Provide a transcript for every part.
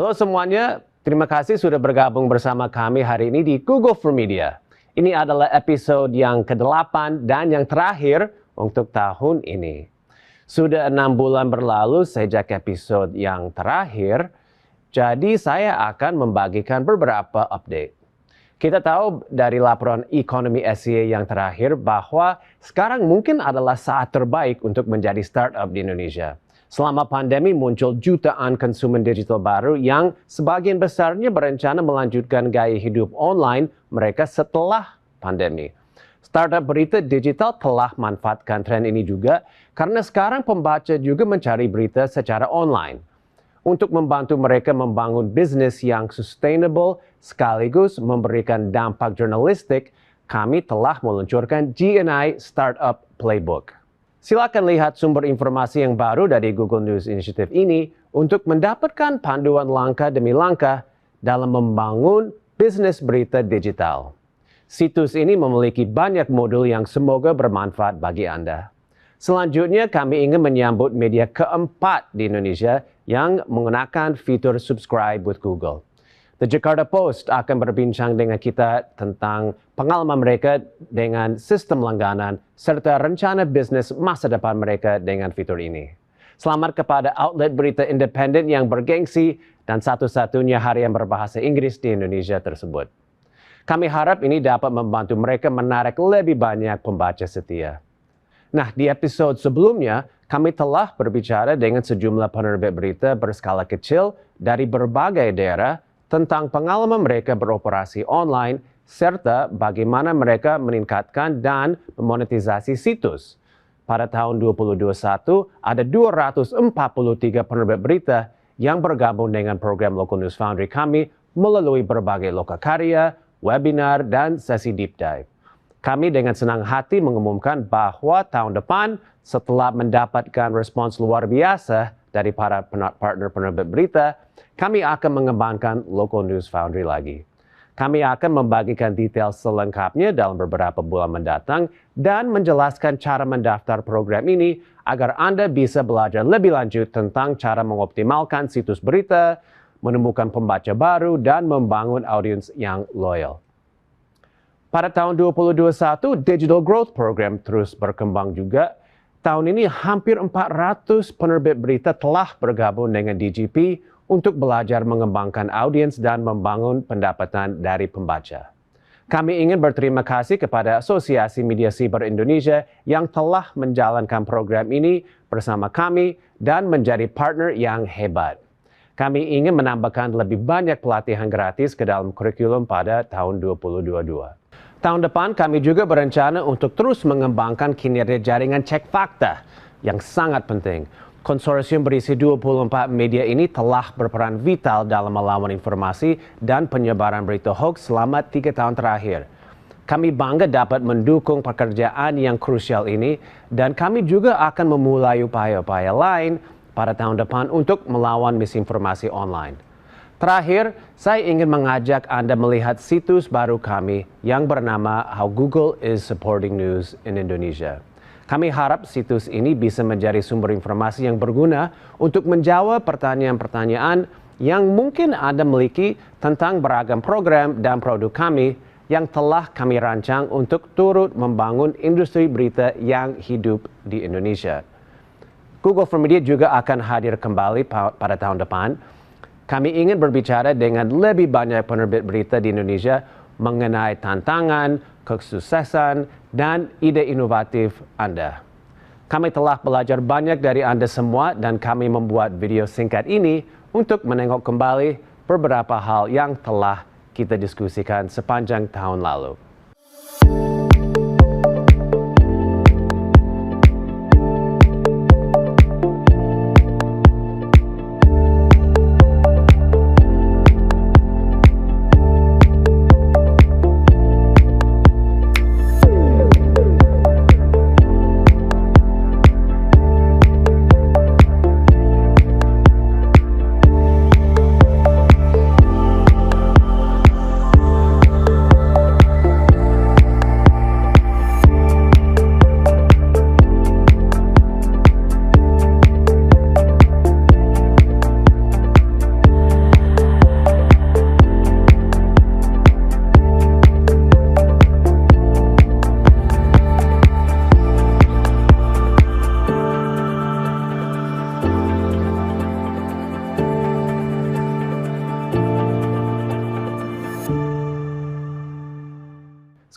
Halo semuanya, terima kasih sudah bergabung bersama kami hari ini di Google for Media. Ini adalah episode yang ke-8 dan yang terakhir untuk tahun ini. Sudah 6 bulan berlalu sejak episode yang terakhir, jadi saya akan membagikan beberapa update. Kita tahu dari laporan ekonomi SCA yang terakhir bahwa sekarang mungkin adalah saat terbaik untuk menjadi startup di Indonesia. Selama pandemi muncul jutaan konsumen digital baru yang sebagian besarnya berencana melanjutkan gaya hidup online mereka setelah pandemi. Startup berita digital telah manfaatkan tren ini juga karena sekarang pembaca juga mencari berita secara online. Untuk membantu mereka membangun bisnis yang sustainable sekaligus memberikan dampak jurnalistik, kami telah meluncurkan GNI Startup Playbook. Silakan lihat sumber informasi yang baru dari Google News Initiative ini untuk mendapatkan panduan langkah demi langkah dalam membangun bisnis berita digital. Situs ini memiliki banyak modul yang semoga bermanfaat bagi Anda. Selanjutnya, kami ingin menyambut media keempat di Indonesia yang menggunakan fitur subscribe with Google. The Jakarta Post akan berbincang dengan kita tentang pengalaman mereka dengan sistem langganan serta rencana bisnis masa depan mereka dengan fitur ini. Selamat kepada outlet berita independen yang bergengsi dan satu-satunya harian berbahasa Inggris di Indonesia tersebut. Kami harap ini dapat membantu mereka menarik lebih banyak pembaca setia. Nah, di episode sebelumnya, kami telah berbicara dengan sejumlah penerbit berita berskala kecil dari berbagai daerah tentang pengalaman mereka beroperasi online serta bagaimana mereka meningkatkan dan memonetisasi situs. Pada tahun 2021, ada 243 penerbit berita yang bergabung dengan program Local News Foundry kami melalui berbagai lokakarya, webinar, dan sesi deep dive. Kami dengan senang hati mengumumkan bahwa tahun depan setelah mendapatkan respons luar biasa dari para partner penerbit berita, kami akan mengembangkan Local News Foundry lagi. Kami akan membagikan detail selengkapnya dalam beberapa bulan mendatang dan menjelaskan cara mendaftar program ini agar Anda bisa belajar lebih lanjut tentang cara mengoptimalkan situs berita, menemukan pembaca baru, dan membangun audiens yang loyal. Pada tahun 2021, Digital Growth Program terus berkembang juga. Tahun ini hampir 400 penerbit berita telah bergabung dengan DGP untuk belajar mengembangkan audiens dan membangun pendapatan dari pembaca. Kami ingin berterima kasih kepada Asosiasi Media Siber Indonesia yang telah menjalankan program ini bersama kami dan menjadi partner yang hebat. Kami ingin menambahkan lebih banyak pelatihan gratis ke dalam kurikulum pada tahun 2022. Tahun depan kami juga berencana untuk terus mengembangkan kinerja jaringan cek fakta yang sangat penting. Konsorsium berisi 24 media ini telah berperan vital dalam melawan informasi dan penyebaran berita hoax selama 3 tahun terakhir. Kami bangga dapat mendukung pekerjaan yang krusial ini dan kami juga akan memulai upaya-upaya lain pada tahun depan untuk melawan misinformasi online. Terakhir, saya ingin mengajak Anda melihat situs baru kami yang bernama How Google is Supporting News in Indonesia. Kami harap situs ini bisa menjadi sumber informasi yang berguna untuk menjawab pertanyaan-pertanyaan yang mungkin Anda miliki tentang beragam program dan produk kami yang telah kami rancang untuk turut membangun industri berita yang hidup di Indonesia. Google for Media juga akan hadir kembali pada tahun depan. Kami ingin berbicara dengan lebih banyak penerbit berita di Indonesia mengenai tantangan, kesuksesan, dan ide inovatif Anda. Kami telah belajar banyak dari Anda semua dan kami membuat video singkat ini untuk menengok kembali beberapa hal yang telah kita diskusikan sepanjang tahun lalu.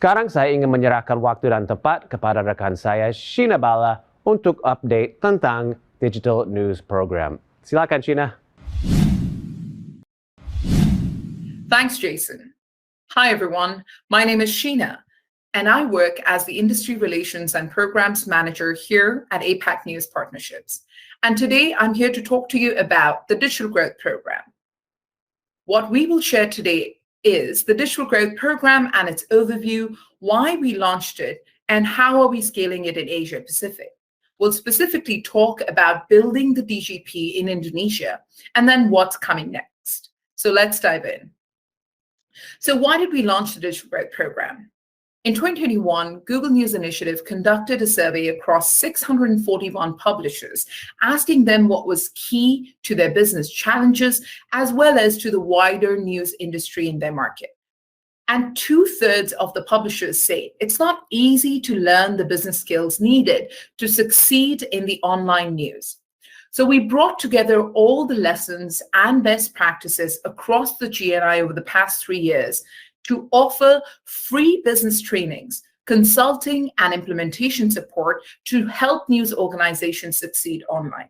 Sekarang saya ingin menyerahkan waktu dan tepat kepada rekan saya, Sheena Bala, untuk update tentang Digital News Program. Silakan, Sheena. Thanks, Jason. Hi, everyone. My name is Sheena, and I work as the Industry Relations and Programs Manager here at APAC News Partnerships. And today I'm here to talk to you about the Digital Growth Program. What we will share today is the Digital Growth Program and its overview, why we launched it, and how are we scaling it in Asia Pacific. We'll specifically talk about building the DGP in Indonesia, and then what's coming next. So let's dive in. So why did we launch the Digital Growth Program? In 2021, Google News Initiative conducted a survey across 641 publishers, asking them what was key to their business challenges, as well as to the wider news industry in their market. And 2/3 of the publishers say it's not easy to learn the business skills needed to succeed in the online news. So we brought together all the lessons and best practices across the GNI over the past 3 years to offer free business trainings, consulting, and implementation support to help news organizations succeed online.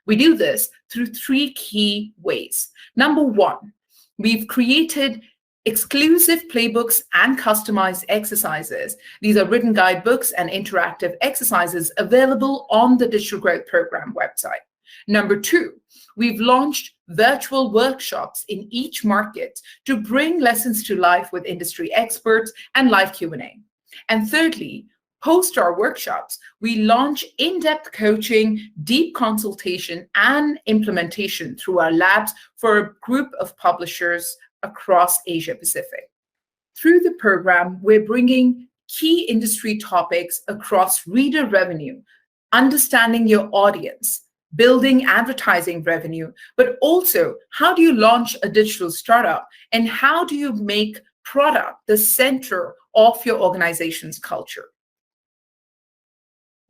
We do this through 3 key ways. Number 1, we've created exclusive playbooks and customized exercises. These are written guidebooks and interactive exercises available on the Digital Growth Program website. Number 2, we've launched virtual workshops in each market to bring lessons to life with industry experts and live Q&A. And thirdly, post our workshops, we launch in-depth coaching, deep consultation, and implementation through our labs for a group of publishers across Asia Pacific. Through the program, we're bringing key industry topics across reader revenue, understanding your audience, building advertising revenue, but also how do you launch a digital startup and how do you make product the center of your organization's culture.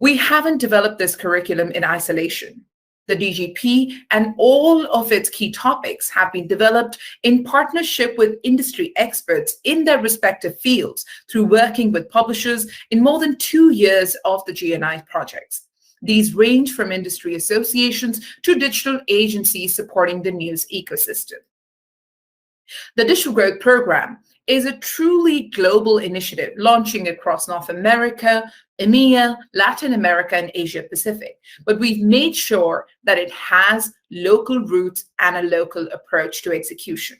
We haven't developed this curriculum in isolation. The DGP and all of its key topics have been developed in partnership with industry experts in their respective fields through working with publishers in more than 2 years of the GNI projects. These range from industry associations to digital agencies supporting the news ecosystem. The Digital Growth Program is a truly global initiative launching across North America, EMEA, Latin America, and Asia Pacific. But we've made sure that it has local roots and a local approach to execution.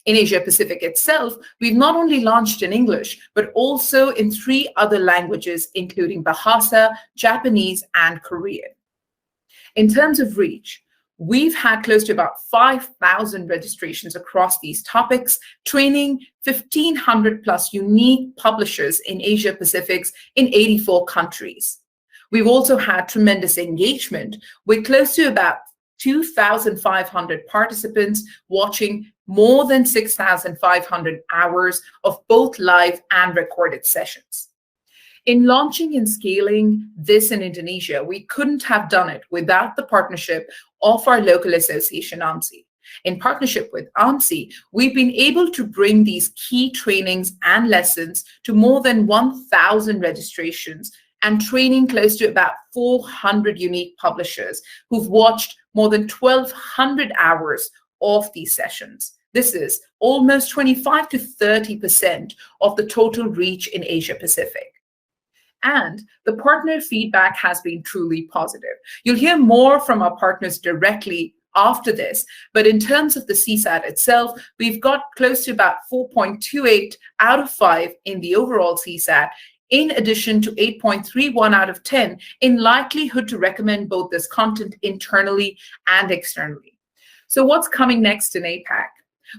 In Asia Pacific itself, we've not only launched in English, but also in 3 other languages, including Bahasa, Japanese, and Korean. In terms of reach, we've had close to about 5,000 registrations across these topics, training 1,500 plus unique publishers in Asia Pacific in 84 countries. We've also had tremendous engagement with close to about 2,500 participants watching more than 6,500 hours of both live and recorded sessions. In launching and scaling this in Indonesia, we couldn't have done it without the partnership of our local association, AMSI. In partnership with AMSI, we've been able to bring these key trainings and lessons to more than 1,000 registrations and training close to about 400 unique publishers who've watched more than 1,200 hours of these sessions. This is almost 25 to 30% of the total reach in Asia Pacific. And the partner feedback has been truly positive. You'll hear more from our partners directly after this, but in terms of the CSAT itself, we've got close to about 4.28 out of 5 in the overall CSAT, in addition to 8.31 out of 10 in likelihood to recommend both this content internally and externally. So what's coming next in APAC?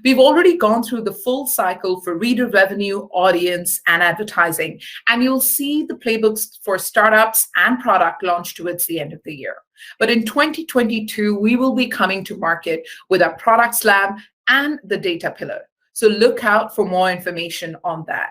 We've already gone through the full cycle for reader revenue, audience, and advertising, and you'll see the playbooks for startups and product launch towards the end of the year. But in 2022, we will be coming to market with our products lab and the data pillar. So look out for more information on that.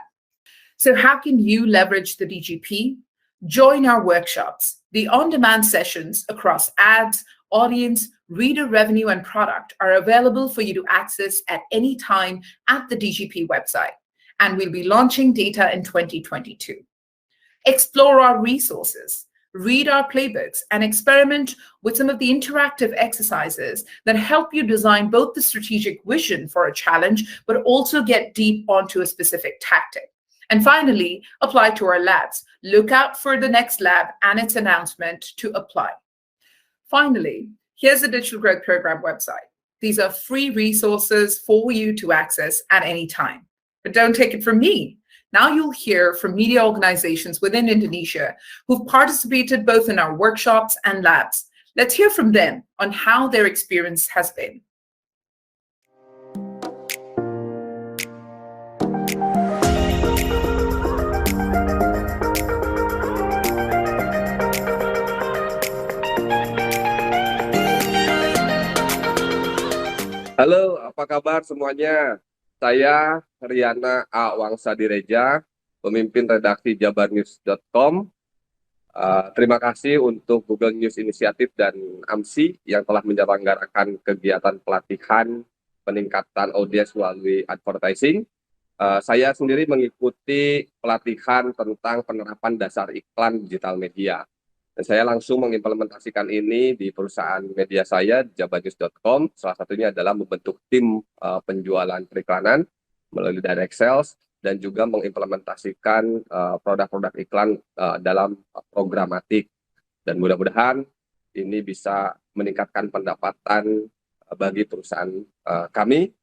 So how can you leverage the DGP? Join our workshops. The on-demand sessions across ads, audience, reader revenue, and product are available for you to access at any time at the DGP website. And we'll be launching data in 2022. Explore our resources, read our playbooks, and experiment with some of the interactive exercises that help you design both the strategic vision for a challenge, but also get deep onto a specific tactic. And finally, apply to our labs. Look out for the next lab and its announcement to apply. Finally, here's the Digital Growth Program website. These are free resources for you to access at any time. But don't take it from me. Now you'll hear from media organizations within Indonesia who've participated both in our workshops and labs. Let's hear from them on how their experience has been. Halo, apa kabar semuanya? Saya Riana A. Wangsadireja, pemimpin redaksi jabarnews.com. Terima kasih untuk Google News Initiative dan AMSI yang telah menyelenggarakan kegiatan pelatihan peningkatan audiens melalui advertising. Saya sendiri mengikuti pelatihan tentang penerapan dasar iklan digital media. Dan saya langsung mengimplementasikan ini di perusahaan media saya, jabarnews.com. Salah satunya adalah membentuk tim penjualan periklanan melalui direct sales dan juga mengimplementasikan produk-produk iklan dalam programatik. Dan mudah-mudahan ini bisa meningkatkan pendapatan bagi perusahaan kami,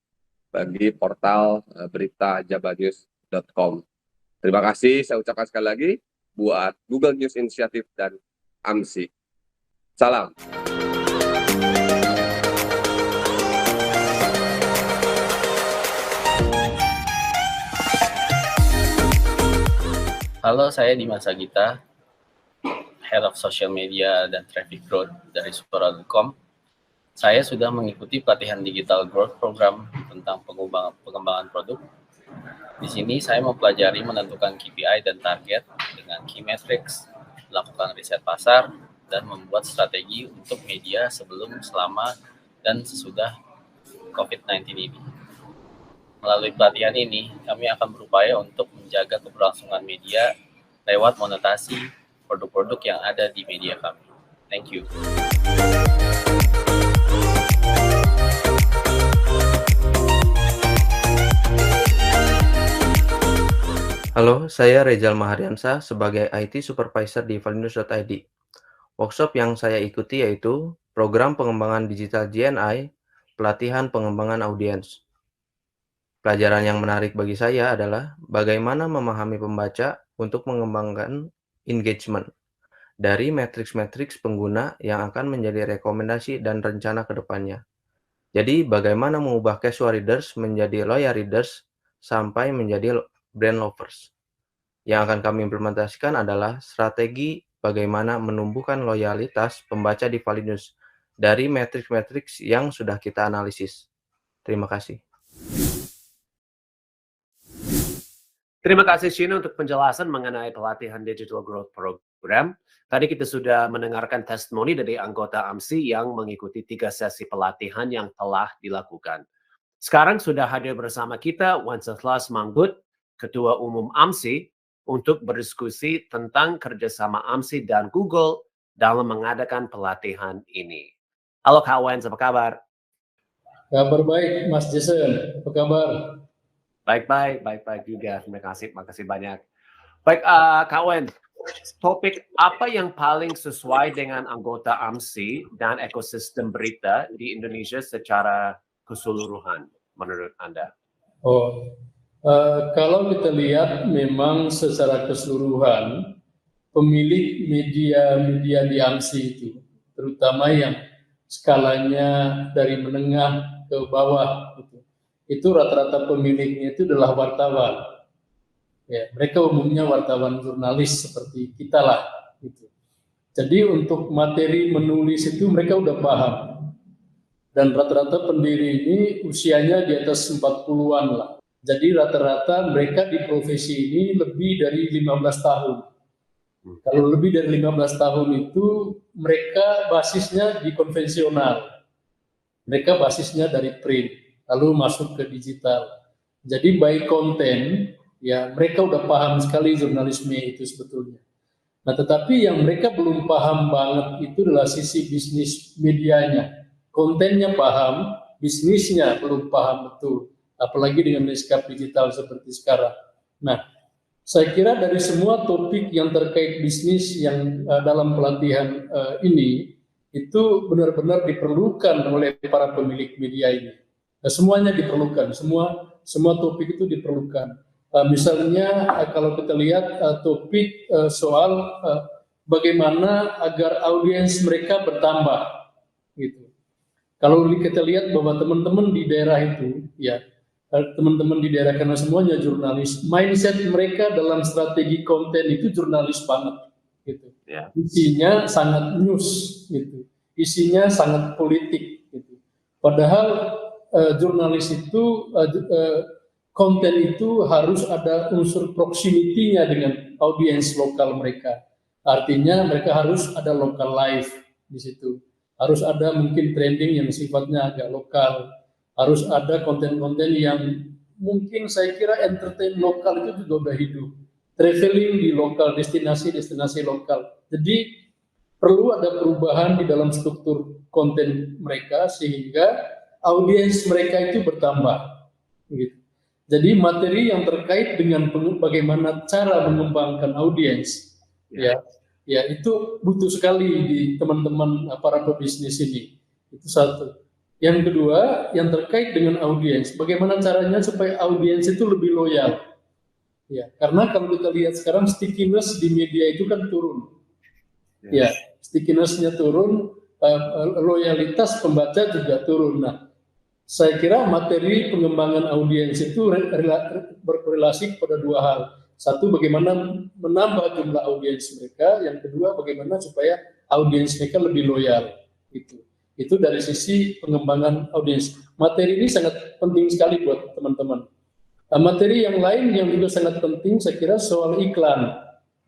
bagi portal berita jabarnews.com. Terima kasih, saya ucapkan sekali lagi buat Google News Initiative dan AMSI. Salam. Halo, saya Dimas Agita, Head of Social Media dan Traffic Growth dari Suara.com. Saya sudah mengikuti pelatihan Digital Growth Program tentang pengembangan produk. Di sini saya mempelajari menentukan KPI dan target dengan key metrics, melakukan riset pasar, dan membuat strategi untuk media sebelum, selama, dan sesudah COVID-19 ini. Melalui pelatihan ini, kami akan berupaya untuk menjaga keberlangsungan media lewat monetasi produk-produk yang ada di media kami. Thank you. Halo, saya Rejal Mahariansa sebagai IT Supervisor di Valinews.id. Workshop yang saya ikuti yaitu Program Pengembangan Digital GNI, Pelatihan Pengembangan Audiens. Pelajaran yang menarik bagi saya adalah bagaimana memahami pembaca untuk mengembangkan engagement dari matriks-matriks pengguna yang akan menjadi rekomendasi dan rencana ke depannya. Jadi, bagaimana mengubah casual readers menjadi loyal readers sampai menjadi brand lovers. Yang akan kami implementasikan adalah strategi bagaimana menumbuhkan loyalitas pembaca di Valinews dari matriks-matriks yang sudah kita analisis. Terima kasih. Terima kasih Sheena untuk penjelasan mengenai pelatihan Digital Growth Program. Tadi kita sudah mendengarkan testimoni dari anggota AMSI yang mengikuti 3 sesi pelatihan yang telah dilakukan. Sekarang sudah hadir bersama kita Wanseslas Manggut, Ketua Umum AMSI, untuk berdiskusi tentang kerjasama AMSI dan Google dalam mengadakan pelatihan ini. Halo Kak Wens, apa kabar? Kabar baik, Mas Jason. Apa kabar? Baik juga. Terima kasih banyak. Baik, Kak Wens, topik apa yang paling sesuai dengan anggota AMSI dan ekosistem berita di Indonesia secara keseluruhan menurut Anda? Kalau kita lihat memang secara keseluruhan pemilik media di AMSI itu, terutama yang skalanya dari menengah ke bawah, itu rata-rata pemiliknya itu adalah wartawan. Ya, mereka umumnya wartawan jurnalis seperti kita lah. Gitu. Jadi untuk materi menulis itu mereka udah paham. Dan rata-rata pendiri ini usianya di atas 40-an lah. Jadi rata-rata mereka di profesi ini lebih dari 15 tahun. Kalau lebih dari 15 tahun itu mereka basisnya di konvensional. Mereka basisnya dari print, lalu masuk ke digital. Jadi by konten, ya mereka udah paham sekali jurnalisme itu sebetulnya. Nah tetapi yang mereka belum paham banget itu adalah sisi bisnis medianya. Kontennya paham, bisnisnya belum paham betul. Apalagi dengan landscape digital seperti sekarang. Nah, saya kira dari semua topik yang terkait bisnis yang dalam pelatihan ini, itu benar-benar diperlukan oleh para pemilik media ini. Nah, semuanya diperlukan, semua topik itu diperlukan. Misalnya kalau kita lihat topik soal bagaimana agar audiens mereka bertambah, gitu. Kalau kita lihat bahwa teman-teman di daerah itu, ya teman-teman di daerah karena semuanya jurnalis, mindset mereka dalam strategi konten itu jurnalis banget, gitu. Yeah. Isinya sangat news, gitu. Isinya sangat politik, gitu. Padahal jurnalis itu konten itu harus ada unsur proximity-nya dengan audiens lokal mereka. Artinya mereka harus ada local life di situ. Harus ada mungkin trending yang sifatnya agak lokal. Harus ada konten-konten yang mungkin saya kira entertain lokal itu juga udah hidup. Traveling di lokal, destinasi-destinasi lokal. Jadi perlu ada perubahan di dalam struktur konten mereka sehingga audiens mereka itu bertambah. Gitu. Jadi materi yang terkait dengan bagaimana cara mengembangkan audiens, ya itu butuh sekali di teman-teman para pebisnis ini. Itu satu. Yang kedua, yang terkait dengan audiens, bagaimana caranya supaya audiens itu lebih loyal. Ya, karena kalau kita lihat sekarang stickiness di media itu kan turun. Ya, stickiness-nya turun, loyalitas pembaca juga turun. Nah, saya kira materi pengembangan audiens itu berkorelasi kepada dua hal. Satu, bagaimana menambah jumlah audiens mereka. Yang kedua, bagaimana supaya audiens mereka lebih loyal. Itu dari sisi pengembangan audiens. Materi ini sangat penting sekali buat teman-teman. Nah, materi yang lain yang juga sangat penting, saya kira soal iklan,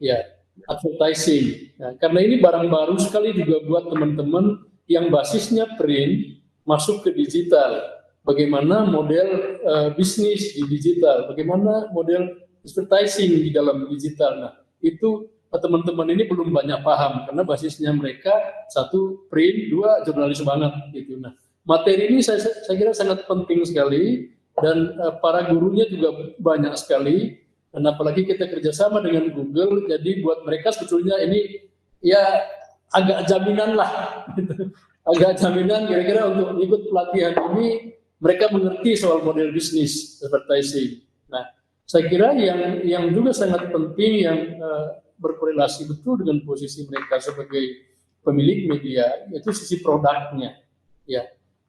ya, advertising. Nah, karena ini barang baru sekali juga buat teman-teman yang basisnya print masuk ke digital. Bagaimana model bisnis di digital, bagaimana model advertising di dalam digital. Nah, itu teman-teman ini belum banyak paham karena basisnya mereka satu print, dua jurnalis banget gitu. Nah, materi ini saya kira sangat penting sekali dan para gurunya juga banyak sekali. Dan apalagi kita kerjasama dengan Google, jadi buat mereka sebetulnya ini ya agak jaminan lah, gitu. Agak jaminan kira-kira untuk ikut pelatihan ini mereka mengerti soal model bisnis advertising. Nah, saya kira yang juga sangat penting yang berkorelasi betul dengan posisi mereka sebagai pemilik media yaitu sisi produknya. Ya,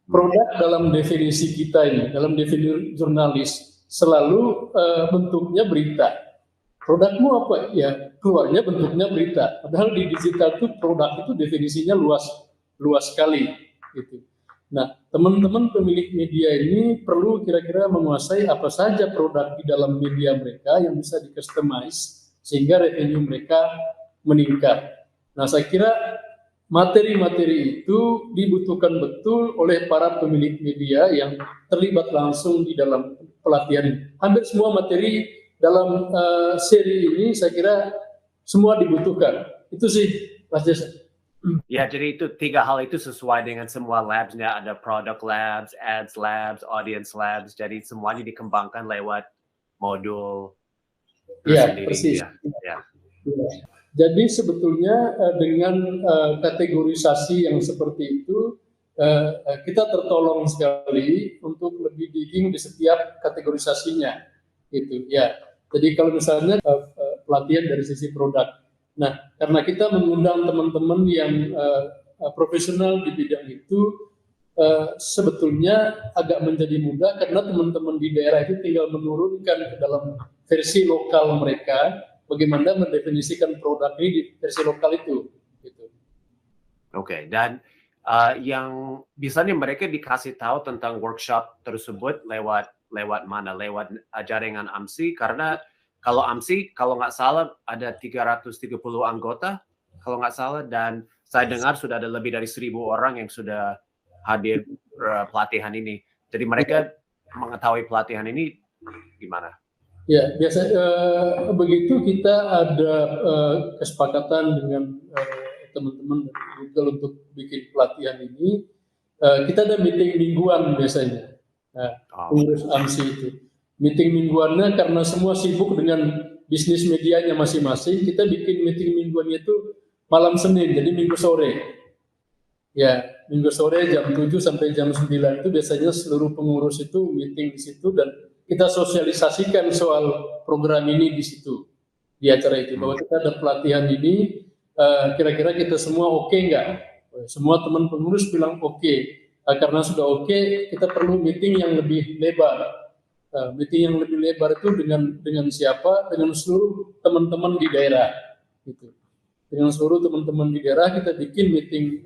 produk dalam definisi kita ini, dalam definisi jurnalis selalu bentuknya berita. Produkmu apa? Ya, keluarnya bentuknya berita. Padahal di digital itu produk itu definisinya luas sekali. Gitu. Nah, teman-teman pemilik media ini perlu kira-kira menguasai apa saja produk di dalam media mereka yang bisa di-customize sehingga revenue mereka meningkat. Nah, saya kira materi-materi itu dibutuhkan betul oleh para pemilik media yang terlibat langsung di dalam pelatihan ini. Hampir semua materi dalam seri ini saya kira semua dibutuhkan. Itu sih, Mas Jason. Ya, jadi itu 3 hal itu sesuai dengan semua labs-nya. Ada product labs, ads labs, audience labs. Jadi semuanya dikembangkan lewat modul Iya, tersendiri. persis. Ya. Ya. Jadi sebetulnya dengan kategorisasi yang seperti itu, kita tertolong sekali untuk lebih digging di setiap kategorisasinya. Gitu, ya. Jadi kalau misalnya pelatihan dari sisi produk. Nah, karena kita mengundang teman-teman yang profesional di bidang itu, sebetulnya agak menjadi mudah karena teman-teman di daerah itu tinggal menurunkan ke dalam versi lokal mereka bagaimana mendefinisikan produk ini di versi lokal itu. Gitu. Oke, dan yang biasanya mereka dikasih tahu tentang workshop tersebut lewat mana? Lewat jaringan AMSI, karena kalau AMSI, kalau nggak salah ada 330 anggota, kalau nggak salah, dan saya dengar sudah ada lebih dari 1.000 orang yang sudah hadir pelatihan ini. Jadi mereka mengetahui pelatihan ini gimana? Ya, biasa begitu kita ada kesepakatan dengan teman-teman dari Google untuk bikin pelatihan ini. Kita ada meeting mingguan biasanya. Nah, pengurus AMSI itu. Meeting mingguannya karena semua sibuk dengan bisnis medianya masing-masing, kita bikin meeting mingguannya itu malam Senin, jadi minggu sore. Ya, minggu sore jam 7 sampai jam 9 itu biasanya seluruh pengurus itu meeting di situ dan kita sosialisasikan soal program ini di situ, di acara itu. Bahwa kita ada pelatihan ini, kira-kira kita semua oke nggak? Semua teman pengurus bilang oke. Karena sudah oke, kita perlu meeting yang lebih lebar. Meeting yang lebih lebar itu dengan siapa? Dengan seluruh teman-teman di daerah. Gitu. Dengan seluruh teman-teman di daerah kita bikin meeting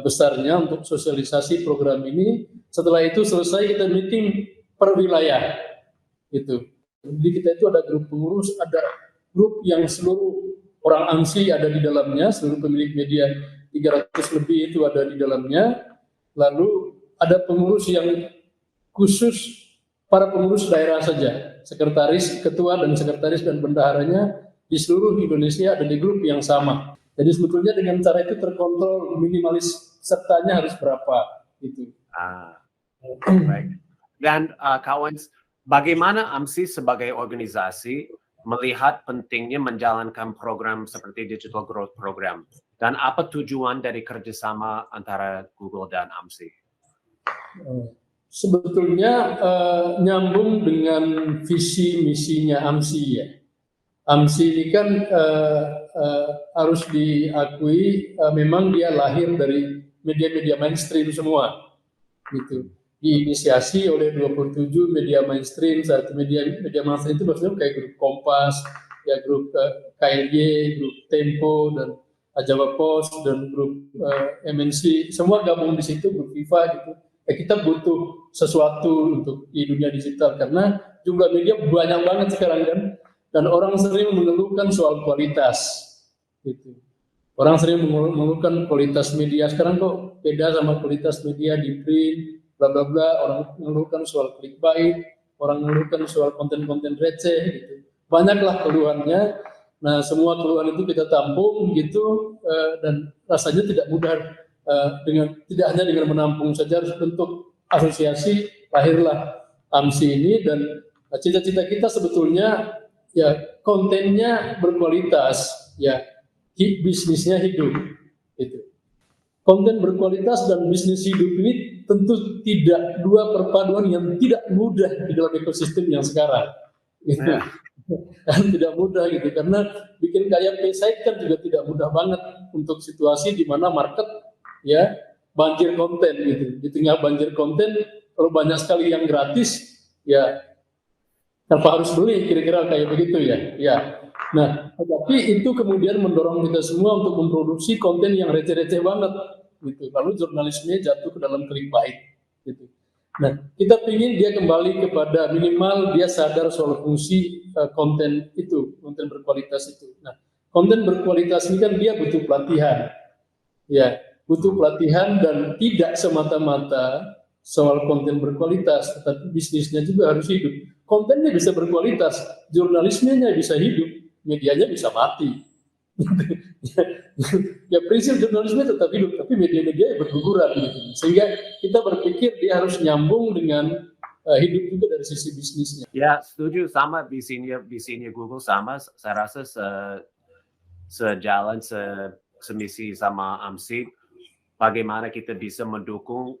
besarnya untuk sosialisasi program ini. Setelah itu selesai kita meeting per wilayah. Gitu. Jadi kita itu ada grup pengurus, ada grup yang seluruh orang AMSI ada di dalamnya, seluruh pemilik media 300 lebih itu ada di dalamnya. Lalu ada pengurus yang khusus para pengurus daerah saja, sekretaris, ketua dan sekretaris dan bendaharanya di seluruh Indonesia ada di grup yang sama. Jadi sebetulnya dengan cara itu terkontrol minimalis sertanya harus berapa gitu. Baik. Dan kawan, bagaimana AMSI sebagai organisasi melihat pentingnya menjalankan program seperti Digital Growth Program? Dan apa tujuan dari kerjasama antara Google dan AMSI? Sebetulnya nyambung dengan visi misinya AMSI ya. AMSI ini kan harus diakui memang dia lahir dari media-media mainstream semua, gitu. Diinisiasi oleh 27 media mainstream. Satu media mainstream itu maksudnya kayak grup Kompas, ya grup KLY, grup Tempo dan Jawa Post dan grup MNC, semua gabung di situ, grup FIFA gitu. Kita butuh sesuatu untuk di dunia digital karena jumlah media banyak banget sekarang kan, dan orang sering mengeluhkan soal kualitas gitu. Orang sering mengeluhkan kualitas media sekarang kok beda sama kualitas media di print, bla bla bla. Orang mengeluhkan soal clickbait, orang mengeluhkan soal konten-konten receh gitu. Banyaklah keluhannya. Nah, semua keluhan itu kita tampung gitu, dan rasanya tidak mudah. Tidak hanya dengan menampung saja, harus bentuk asosiasi, lahirlah AMSI ini. Dan cita-cita kita sebetulnya ya kontennya berkualitas, ya bisnisnya hidup gitu. Konten berkualitas dan bisnis hidup ini tentu tidak dua perpaduan yang tidak mudah di dalam ekosistem yang sekarang gitu. Dan tidak mudah gitu, karena bikin kayak website kan juga tidak mudah banget untuk situasi di mana market ya banjir konten gitu. Di tengah banjir konten, kalau banyak sekali yang gratis, ya tanpa harus beli, kira-kira kayak begitu ya. Ya. Nah, tapi itu kemudian mendorong kita semua untuk memproduksi konten yang receh-receh banget gitu. Lalu jurnalismenya jatuh ke dalam clickbait gitu. Nah, kita ingin dia kembali kepada minimal dia sadar soal fungsi konten itu, konten berkualitas itu. Nah, konten berkualitas ini kan dia butuh pelatihan. Ya, butuh pelatihan dan tidak semata-mata soal konten berkualitas, tetapi bisnisnya juga harus hidup. Kontennya bisa berkualitas, jurnalismenya bisa hidup, medianya bisa mati. Ya prinsip jurnalisme tetap hidup, tapi media-media berguguran gitu. Sehingga kita berpikir dia harus nyambung dengan hidup juga dari sisi bisnisnya. Ya, setuju, sama visinya Google sama, saya rasa sejalan, semisi sama AMSI, bagaimana kita bisa mendukung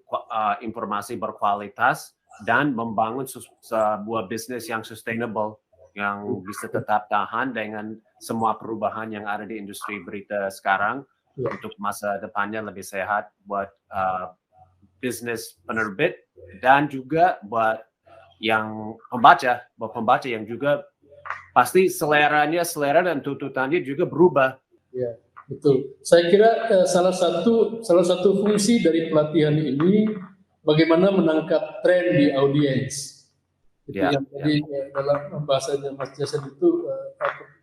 informasi berkualitas dan membangun sebuah bisnis yang sustainable, yang bisa tetap tahan dengan semua perubahan yang ada di industri berita sekarang, untuk masa depannya lebih sehat buat bisnis penerbit dan juga buat yang pembaca yang juga pasti selera dan tuntutannya juga berubah. Ya, betul. Saya kira salah satu fungsi dari pelatihan ini bagaimana menangkap tren di audiens. Itu yang tadi dalam bahasanya Mas Jason itu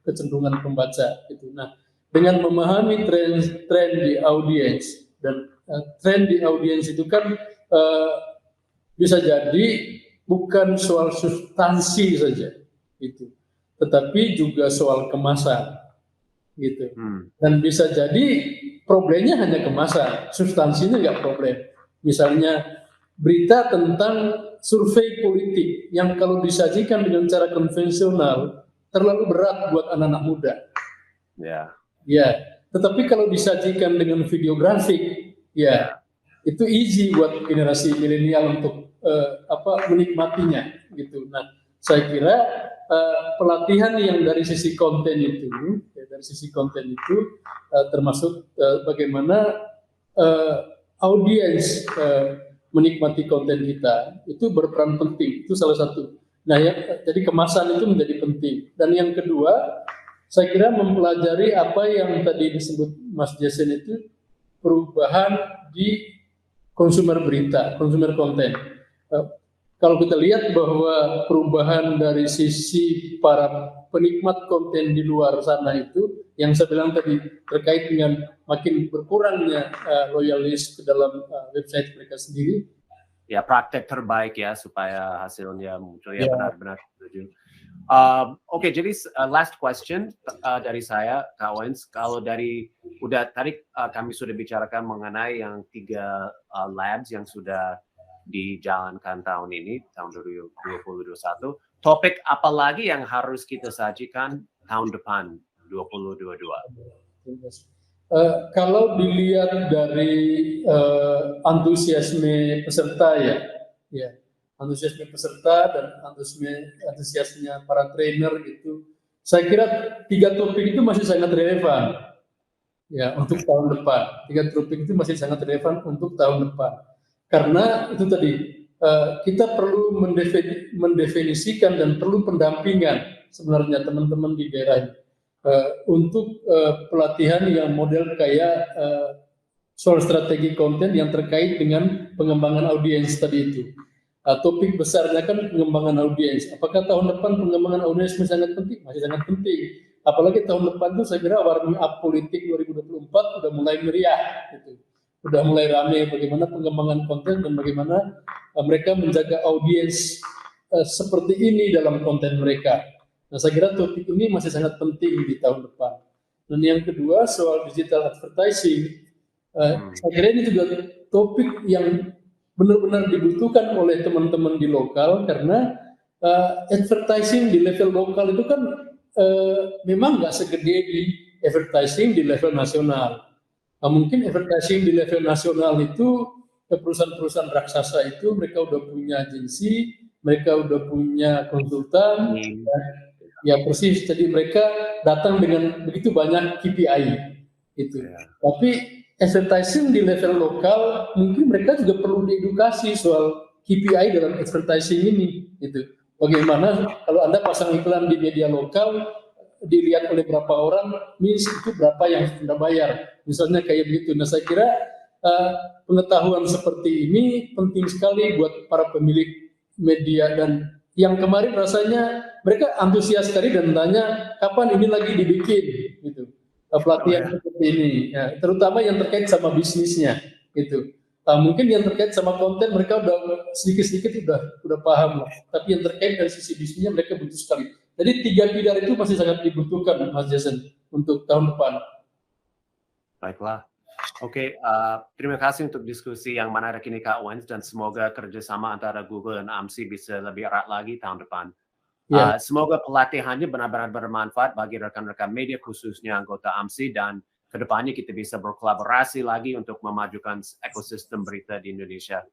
kecenderungan pembaca. Gitu. Nah, dengan memahami tren di audiens dan tren di audiens itu kan bisa jadi bukan soal substansi saja, gitu, tetapi juga soal kemasan, gitu. Dan bisa jadi problemnya hanya kemasan, substansinya nggak problem. Misalnya berita tentang survei politik yang kalau disajikan dengan cara konvensional terlalu berat buat anak-anak muda. Ya, tetapi kalau disajikan dengan video grafik, ya itu easy buat generasi milenial untuk menikmatinya, gitu. Nah, saya kira pelatihan yang dari sisi konten itu, termasuk bagaimana audiens menikmati konten kita itu berperan penting, itu salah satu. Nah, jadi kemasan itu menjadi penting. Dan yang kedua, saya kira mempelajari apa yang tadi disebut Mas Jason itu perubahan di konsumer berita, konsumer konten. Kalau kita lihat bahwa perubahan dari sisi para penikmat konten di luar sana itu, yang saya bilang tadi terkait dengan makin berkurangnya loyalis ke dalam website mereka sendiri. Ya, praktek terbaik ya supaya hasilnya muncul. Ya, benar-benar setuju. Oke, jadi last question dari saya, Kak Wens. Kalau tadi kami sudah bicarakan mengenai yang 3 labs yang sudah dijalankan tahun ini, tahun 2021. Topik apa lagi yang harus kita sajikan tahun depan, 2022? Kalau dilihat dari antusiasme peserta ya, antusiasme peserta dan antusiasnya para trainer gitu, saya kira 3 topik itu masih sangat relevan ya untuk tahun depan. 3 topik itu masih sangat relevan untuk tahun depan, karena itu tadi kita perlu mendefinisikan dan perlu pendampingan sebenarnya teman-teman di daerah ini. Untuk pelatihan yang model kayak soal strategi konten yang terkait dengan pengembangan audiens tadi itu. Topik besarnya kan pengembangan audiens. Apakah tahun depan pengembangan audiens masih sangat penting? Masih sangat penting. Apalagi tahun depan itu saya kira warming up politik 2024 udah mulai meriah, gitu. Udah mulai ramai bagaimana pengembangan konten dan bagaimana mereka menjaga audiens seperti ini dalam konten mereka. Nah, saya kira topik ini masih sangat penting di tahun depan. Dan yang kedua soal digital advertising, saya kira ini juga topik yang benar-benar dibutuhkan oleh teman-teman di lokal, karena advertising di level lokal itu kan memang nggak segede di advertising di level nasional. Nah, mungkin advertising di level nasional itu perusahaan-perusahaan raksasa itu mereka udah punya agensi, mereka udah punya konsultan. Ya persis, jadi mereka datang dengan begitu banyak KPI itu. Tapi advertising di level lokal mungkin mereka juga perlu diedukasi soal KPI dalam advertising ini, gitu. Bagaimana kalau Anda pasang iklan di media lokal dilihat oleh berapa orang, means itu berapa yang Anda bayar, misalnya kayak begitu. Nah, saya kira pengetahuan seperti ini penting sekali buat para pemilik media, dan yang kemarin rasanya mereka antusias sekali dan tanya kapan ini lagi dibikin, gitu, pelatihan seperti ini, ya, terutama yang terkait sama bisnisnya, gitu. Mungkin yang terkait sama konten mereka udah sedikit-sedikit udah paham lah. Tapi yang terkait dari sisi bisnisnya mereka butuh sekali. Jadi 3 pilar itu masih sangat dibutuhkan, Mas Jason, untuk tahun depan. Baiklah. Oke, terima kasih untuk diskusi yang menarik ini Kak Wens, dan semoga kerjasama antara Google dan AMSI bisa lebih erat lagi tahun depan. Ya. Semoga pelatihannya benar-benar bermanfaat bagi rekan-rekan media, khususnya anggota AMSI, dan kedepannya kita bisa berkolaborasi lagi untuk memajukan ekosistem berita di Indonesia.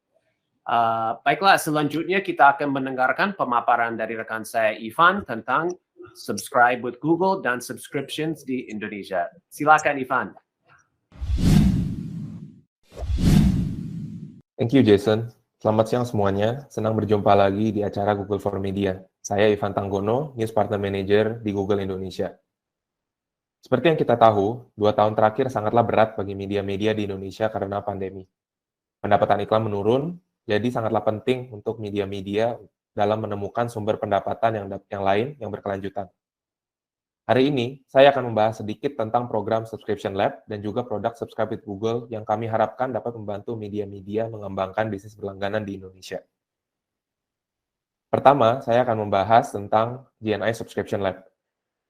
Baiklah, selanjutnya kita akan mendengarkan pemaparan dari rekan saya Ivan tentang subscribe with Google dan subscriptions di Indonesia. Silakan Ivan. Thank you, Jason. Selamat siang semuanya. Senang berjumpa lagi di acara Google for Media. Saya Ivan Tanggono, News Partner Manager di Google Indonesia. Seperti yang kita tahu, 2 tahun terakhir sangatlah berat bagi media-media di Indonesia karena pandemi. Pendapatan iklan menurun, jadi sangatlah penting untuk media-media dalam menemukan sumber pendapatan yang lain yang berkelanjutan. Hari ini, saya akan membahas sedikit tentang program Subscription Lab dan juga produk Subscribe with Google yang kami harapkan dapat membantu media-media mengembangkan bisnis berlangganan di Indonesia. Pertama, saya akan membahas tentang GNI Subscription Lab.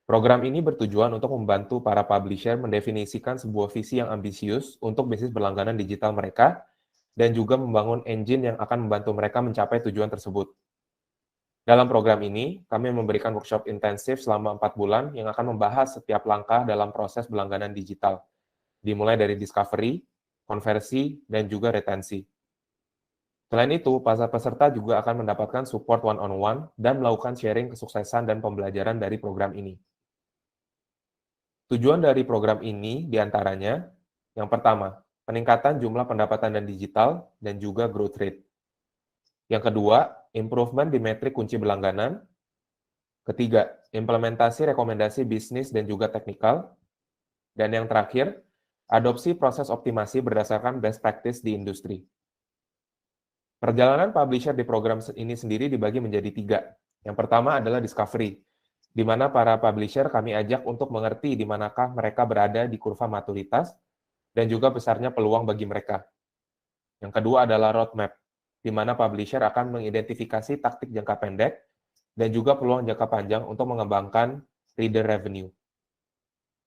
Program ini bertujuan untuk membantu para publisher mendefinisikan sebuah visi yang ambisius untuk bisnis berlangganan digital mereka dan juga membangun engine yang akan membantu mereka mencapai tujuan tersebut. Dalam program ini, kami memberikan workshop intensif selama 4 bulan yang akan membahas setiap langkah dalam proses berlangganan digital, dimulai dari discovery, konversi, dan juga retensi. Selain itu, para peserta juga akan mendapatkan support one-on-one dan melakukan sharing kesuksesan dan pembelajaran dari program ini. Tujuan dari program ini diantaranya, yang pertama, peningkatan jumlah pendapatan dan digital, dan juga growth rate. Yang kedua, improvement di metrik kunci berlangganan. Ketiga, implementasi rekomendasi bisnis dan juga teknikal. Dan yang terakhir, adopsi proses optimasi berdasarkan best practice di industri. Perjalanan publisher di program ini sendiri dibagi menjadi 3. Yang pertama adalah discovery, di mana para publisher kami ajak untuk mengerti di manakah mereka berada di kurva maturitas dan juga besarnya peluang bagi mereka. Yang kedua adalah roadmap, di mana publisher akan mengidentifikasi taktik jangka pendek dan juga peluang jangka panjang untuk mengembangkan reader revenue.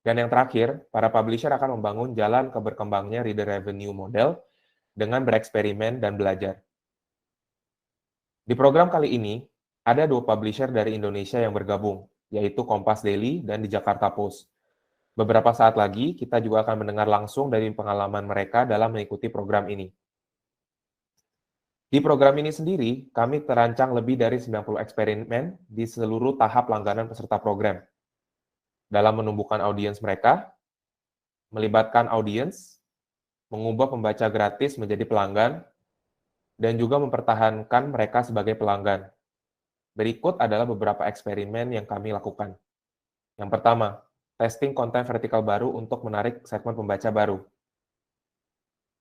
Dan yang terakhir, para publisher akan membangun jalan ke berkembangnya reader revenue model dengan bereksperimen dan belajar. Di program kali ini, ada 2 publisher dari Indonesia yang bergabung, yaitu Kompas Daily dan di Jakarta Post. Beberapa saat lagi, kita juga akan mendengar langsung dari pengalaman mereka dalam mengikuti program ini. Di program ini sendiri, kami terancang lebih dari 90 eksperimen di seluruh tahap langganan peserta program. Dalam menumbuhkan audiens mereka, melibatkan audiens, mengubah pembaca gratis menjadi pelanggan, dan juga mempertahankan mereka sebagai pelanggan. Berikut adalah beberapa eksperimen yang kami lakukan. Yang pertama, testing konten vertikal baru untuk menarik segmen pembaca baru.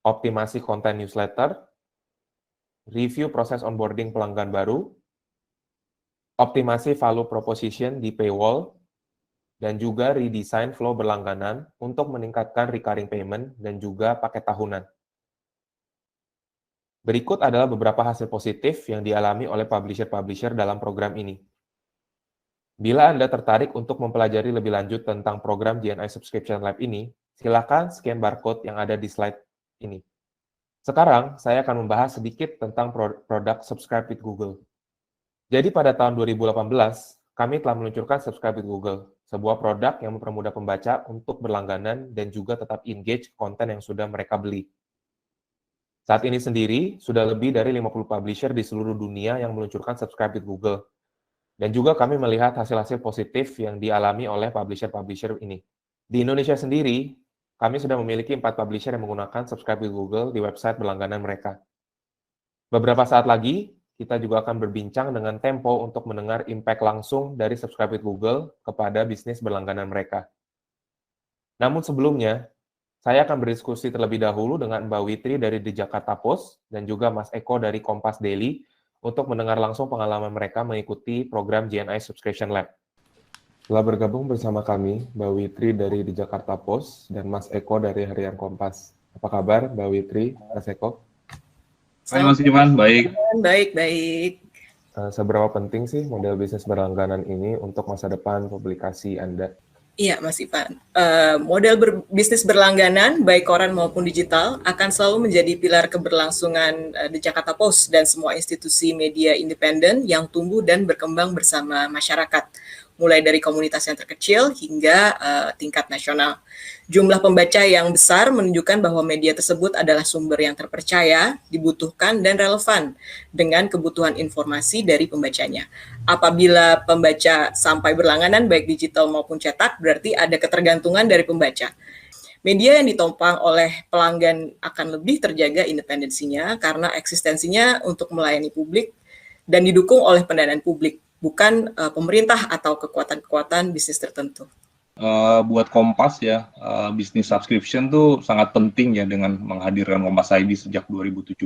Optimasi konten newsletter, review proses onboarding pelanggan baru, optimasi value proposition di paywall, dan juga redesign flow berlangganan untuk meningkatkan recurring payment dan juga paket tahunan. Berikut adalah beberapa hasil positif yang dialami oleh publisher-publisher dalam program ini. Bila Anda tertarik untuk mempelajari lebih lanjut tentang program GNI Subscription Lab ini, silakan scan barcode yang ada di slide ini. Sekarang, saya akan membahas sedikit tentang produk Subscribe with Google. Jadi pada tahun 2018, kami telah meluncurkan Subscribe with Google, sebuah produk yang mempermudah pembaca untuk berlangganan dan juga tetap engage konten yang sudah mereka beli. Saat ini sendiri, sudah lebih dari 50 publisher di seluruh dunia yang meluncurkan Subscribe with Google. Dan juga kami melihat hasil-hasil positif yang dialami oleh publisher-publisher ini. Di Indonesia sendiri, kami sudah memiliki 4 publisher yang menggunakan Subscribe with Google di website berlangganan mereka. Beberapa saat lagi, kita juga akan berbincang dengan Tempo untuk mendengar impact langsung dari Subscribe with Google kepada bisnis berlangganan mereka. Namun sebelumnya, saya akan berdiskusi terlebih dahulu dengan Mbak Witri dari The Jakarta Post dan juga Mas Eko dari Kompas Daily untuk mendengar langsung pengalaman mereka mengikuti program GNI Subscription Lab. Telah bergabung bersama kami, Mbak Witri dari The Jakarta Post dan Mas Eko dari Harian Kompas. Apa kabar, Mbak Witri, Mas Eko? Hai Mas Iman, baik. Baik. Seberapa penting sih model bisnis berlangganan ini untuk masa depan publikasi Anda? Iya, Mas Ivan. Model bisnis berlangganan, baik koran maupun digital, akan selalu menjadi pilar keberlangsungan The Jakarta Post dan semua institusi media independen yang tumbuh dan berkembang bersama masyarakat, mulai dari komunitas yang terkecil hingga tingkat nasional. Jumlah pembaca yang besar menunjukkan bahwa media tersebut adalah sumber yang terpercaya, dibutuhkan, dan relevan dengan kebutuhan informasi dari pembacanya. Apabila pembaca sampai berlangganan baik digital maupun cetak, berarti ada ketergantungan dari pembaca. Media yang ditopang oleh pelanggan akan lebih terjaga independensinya karena eksistensinya untuk melayani publik dan didukung oleh pendanaan publik, bukan pemerintah atau kekuatan-kekuatan bisnis tertentu. Buat Kompas ya, bisnis subscription tuh sangat penting ya dengan menghadirkan Kompas ID sejak 2017.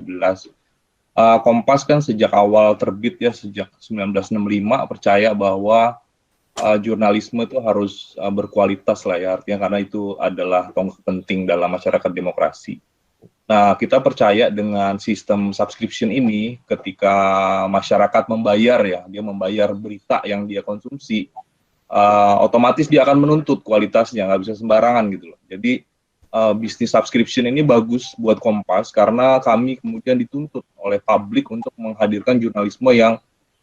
Kompas kan sejak awal terbit ya, sejak 1965 percaya bahwa jurnalisme itu harus berkualitas lah ya, artinya karena itu adalah tonggak penting dalam masyarakat demokrasi. Nah, kita percaya dengan sistem subscription ini ketika masyarakat membayar ya, dia membayar berita yang dia konsumsi, otomatis dia akan menuntut kualitasnya, nggak bisa sembarangan gitu loh. Jadi bisnis subscription ini bagus buat Kompas karena kami kemudian dituntut oleh publik untuk menghadirkan jurnalisme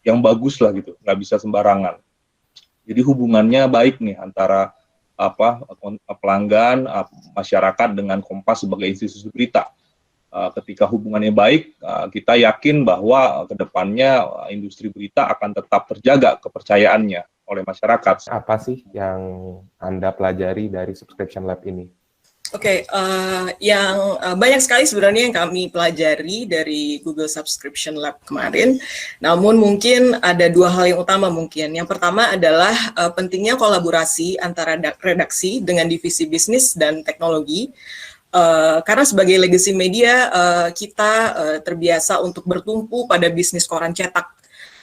yang bagus lah gitu, nggak bisa sembarangan. Jadi hubungannya baik nih antara pelanggan, masyarakat dengan Kompas sebagai institusi berita. Ketika hubungannya baik, kita yakin bahwa kedepannya industri berita akan tetap terjaga kepercayaannya oleh masyarakat. Apa sih yang Anda pelajari dari Subscription Lab ini? Oke, yang banyak sekali sebenarnya yang kami pelajari dari Google Subscription Lab kemarin. Namun mungkin ada dua hal yang utama mungkin. Yang pertama adalah pentingnya kolaborasi antara redaksi dengan divisi bisnis dan teknologi. Karena sebagai legacy media, kita terbiasa untuk bertumpu pada bisnis koran cetak.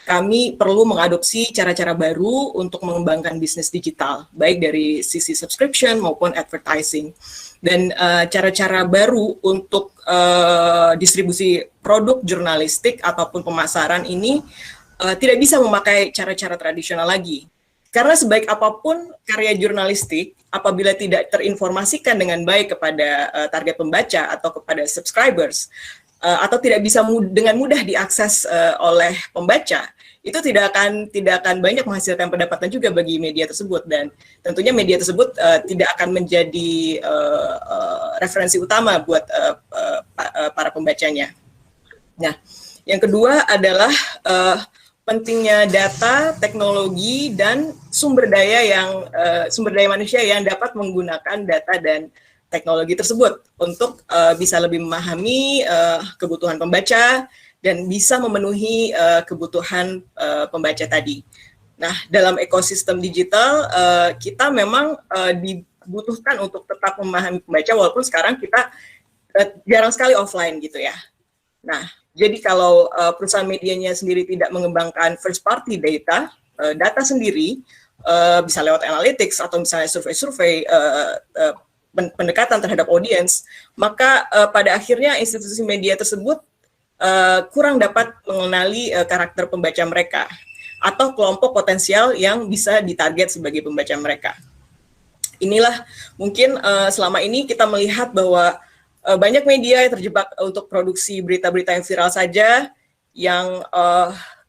Kami perlu mengadopsi cara-cara baru untuk mengembangkan bisnis digital, baik dari sisi subscription maupun advertising. Dan cara-cara baru untuk distribusi produk jurnalistik ataupun pemasaran ini tidak bisa memakai cara-cara tradisional lagi. Karena sebaik apapun karya jurnalistik, apabila tidak terinformasikan dengan baik kepada target pembaca atau kepada subscribers, atau tidak bisa dengan mudah diakses oleh pembaca, itu tidak akan banyak menghasilkan pendapatan juga bagi media tersebut, dan tentunya media tersebut tidak akan menjadi referensi utama buat para pembacanya. Nah, yang kedua adalah pentingnya data, teknologi, dan sumber daya manusia yang dapat menggunakan data dan teknologi tersebut untuk bisa lebih memahami kebutuhan pembaca dan bisa memenuhi kebutuhan pembaca tadi. Nah, dalam ekosistem digital, kita memang dibutuhkan untuk tetap memahami pembaca, walaupun sekarang kita jarang sekali offline gitu ya. Nah, jadi kalau perusahaan medianya sendiri tidak mengembangkan first party data sendiri, bisa lewat analytics atau misalnya survei-survei, pendekatan terhadap audiens, maka pada akhirnya institusi media tersebut kurang dapat mengenali karakter pembaca mereka atau kelompok potensial yang bisa ditarget sebagai pembaca mereka. Inilah mungkin selama ini kita melihat bahwa banyak media yang terjebak untuk produksi berita-berita yang viral saja, yang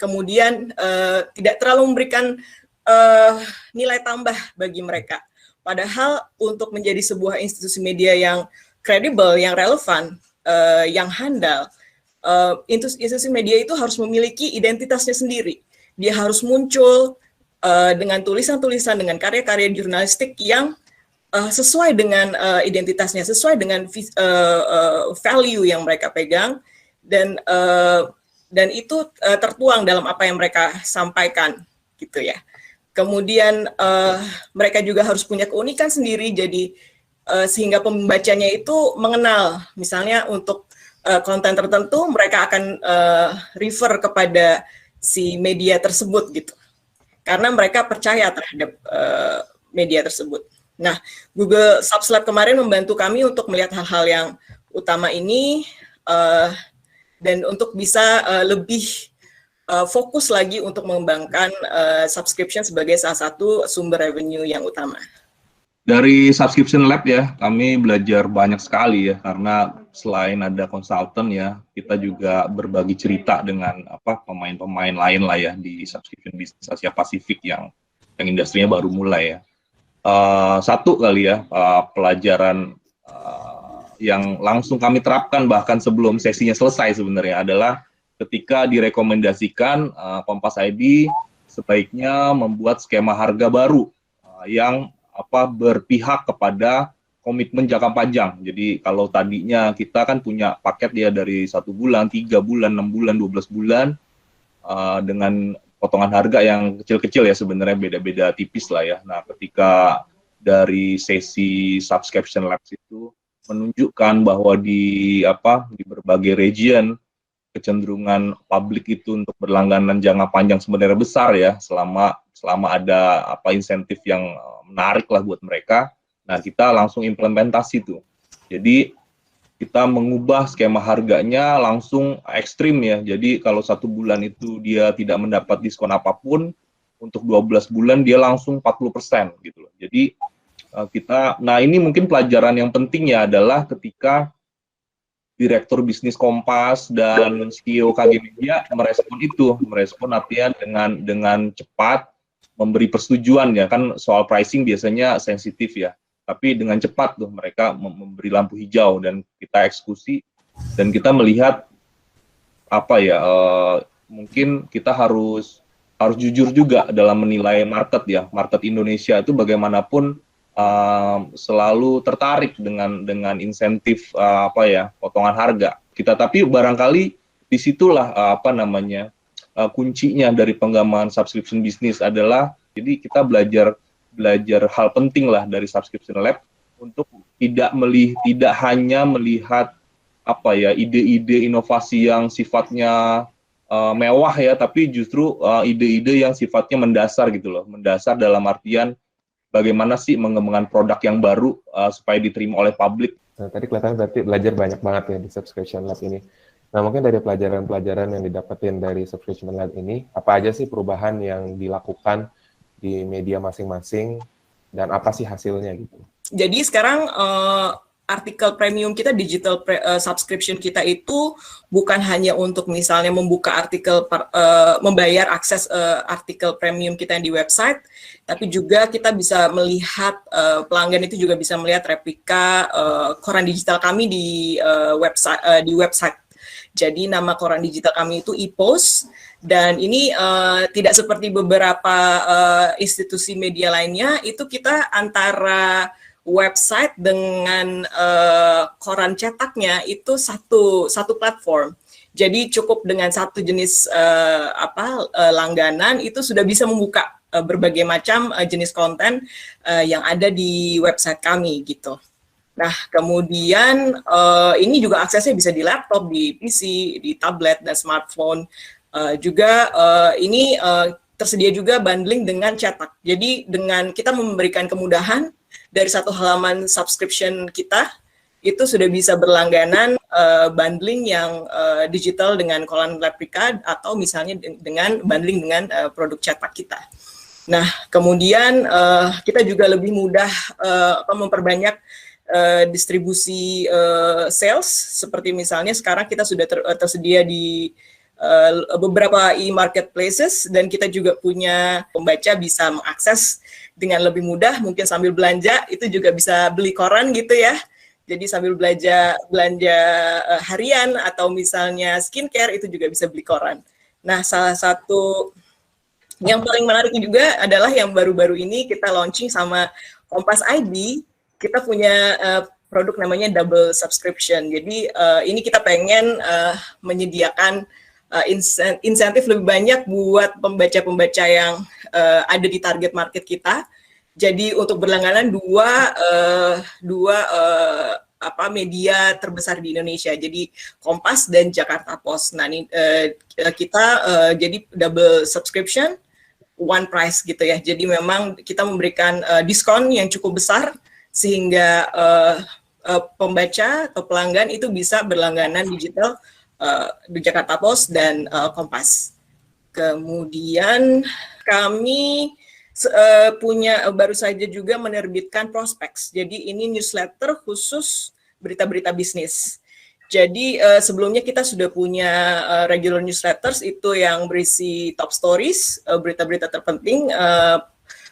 kemudian tidak terlalu memberikan nilai tambah bagi mereka. Padahal untuk menjadi sebuah institusi media yang kredibel, yang relevan, yang handal, institusi media itu harus memiliki identitasnya sendiri. Dia harus muncul dengan tulisan-tulisan, dengan karya-karya jurnalistik yang sesuai dengan identitasnya, sesuai dengan value yang mereka pegang, dan itu tertuang dalam apa yang mereka sampaikan, gitu ya. Kemudian mereka juga harus punya keunikan sendiri, jadi sehingga pembacanya itu mengenal, misalnya untuk konten tertentu mereka akan refer kepada si media tersebut gitu, karena mereka percaya terhadap media tersebut. Nah, Google Subs Lab kemarin membantu kami untuk melihat hal-hal yang utama ini, dan untuk bisa lebih fokus lagi untuk mengembangkan subscription sebagai salah satu sumber revenue yang utama. Dari Subscription Lab ya, kami belajar banyak sekali ya, karena selain ada konsultan ya, kita juga berbagi cerita dengan pemain-pemain lain lah ya di subscription bisnis Asia Pasifik yang industrinya baru mulai ya. Satu kali ya pelajaran yang langsung kami terapkan bahkan sebelum sesinya selesai sebenarnya adalah ketika direkomendasikan Kompas ID sebaiknya membuat skema harga baru yang berpihak kepada komitmen jangka panjang. Jadi kalau tadinya kita kan punya paket ya dari 1 bulan, 3 bulan, 6 bulan, 12 bulan dengan potongan harga yang kecil-kecil ya, sebenarnya beda-beda tipis lah ya. Nah, ketika dari sesi Subscription Labs itu menunjukkan bahwa di berbagai region kecenderungan publik itu untuk berlangganan jangka panjang sebenarnya besar ya, selama ada insentif yang menarik lah buat mereka. Nah, kita langsung implementasi tuh. Jadi kita mengubah skema harganya langsung ekstrim ya. Jadi kalau 1 bulan itu dia tidak mendapat diskon apapun, untuk 12 bulan dia langsung 40% gitu loh. Jadi nah ini mungkin pelajaran yang penting ya adalah ketika Direktur Bisnis Kompas dan CEO KG Media merespon artinya dengan cepat, memberi persetujuan ya, kan soal pricing biasanya sensitif ya, tapi dengan cepat tuh mereka memberi lampu hijau dan kita eksekusi, dan kita melihat mungkin kita harus jujur juga dalam menilai market ya. Market Indonesia itu bagaimanapun selalu tertarik dengan insentif potongan harga kita, tapi barangkali disitulah kuncinya dari pengembangan subscription bisnis adalah, jadi kita belajar hal penting lah dari Subscription Lab untuk tidak hanya melihat ide-ide inovasi yang sifatnya mewah ya, tapi justru ide-ide yang sifatnya mendasar gitu loh. Mendasar dalam artian bagaimana sih mengembangkan produk yang baru supaya diterima oleh publik. Nah, tadi kelihatan berarti belajar banyak banget ya di Subscription Lab ini. Nah, mungkin dari pelajaran-pelajaran yang didapetin dari Subscription Lab ini, apa aja sih perubahan yang dilakukan di media masing-masing, dan apa sih hasilnya gitu? Jadi sekarang artikel premium kita, digital subscription kita itu bukan hanya untuk misalnya membuka artikel, membayar akses artikel premium kita yang di website, tapi juga kita bisa melihat, pelanggan itu juga bisa melihat replika koran digital kami di website. Jadi nama koran digital kami itu e-post, dan ini tidak seperti beberapa institusi media lainnya, itu kita antara website dengan koran cetaknya itu satu platform. Jadi cukup dengan satu jenis langganan itu sudah bisa membuka berbagai macam jenis konten yang ada di website kami gitu. Nah, kemudian ini juga aksesnya bisa di laptop, di PC, di tablet, dan smartphone. Juga ini tersedia juga bundling dengan cetak. Jadi dengan kita memberikan kemudahan dari satu halaman subscription kita, itu sudah bisa berlangganan bundling yang digital dengan koran replika, atau misalnya dengan bundling dengan produk cetak kita. Nah, kemudian kita juga lebih mudah memperbanyak distribusi sales, seperti misalnya sekarang kita sudah tersedia di beberapa e-marketplaces, dan kita juga punya pembaca bisa mengakses dengan lebih mudah, mungkin sambil belanja itu juga bisa beli koran gitu ya. Jadi sambil belanja harian atau misalnya skincare itu juga bisa beli koran. Nah, salah satu yang paling menarik juga adalah yang baru-baru ini kita launching sama Kompas ID. Kita punya produk namanya double subscription. Jadi ini kita pengen menyediakan insentif lebih banyak buat pembaca-pembaca yang ada di target market kita. Jadi untuk berlangganan dua media terbesar di Indonesia. Jadi Kompas dan Jakarta Post. Nah, ini kita jadi double subscription, one price gitu ya. Jadi memang kita memberikan diskon yang cukup besar, sehingga pembaca atau pelanggan itu bisa berlangganan digital di Jakarta Post dan Kompas. Kemudian kami baru saja juga menerbitkan Prospects. Jadi ini newsletter khusus berita-berita bisnis. Jadi sebelumnya kita sudah punya regular newsletters itu yang berisi top stories, berita-berita terpenting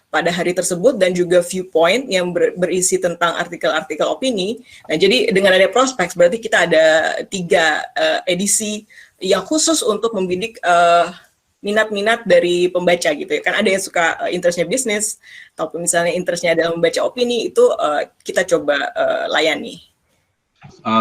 pada hari tersebut, dan juga viewpoint yang berisi tentang artikel-artikel opini. Nah, jadi dengan ada Prospects berarti kita ada 3 edisi yang khusus untuk membidik minat-minat dari pembaca gitu ya. Kan ada yang suka interestnya bisnis, ataupun misalnya interestnya adalah membaca opini, itu kita coba layani.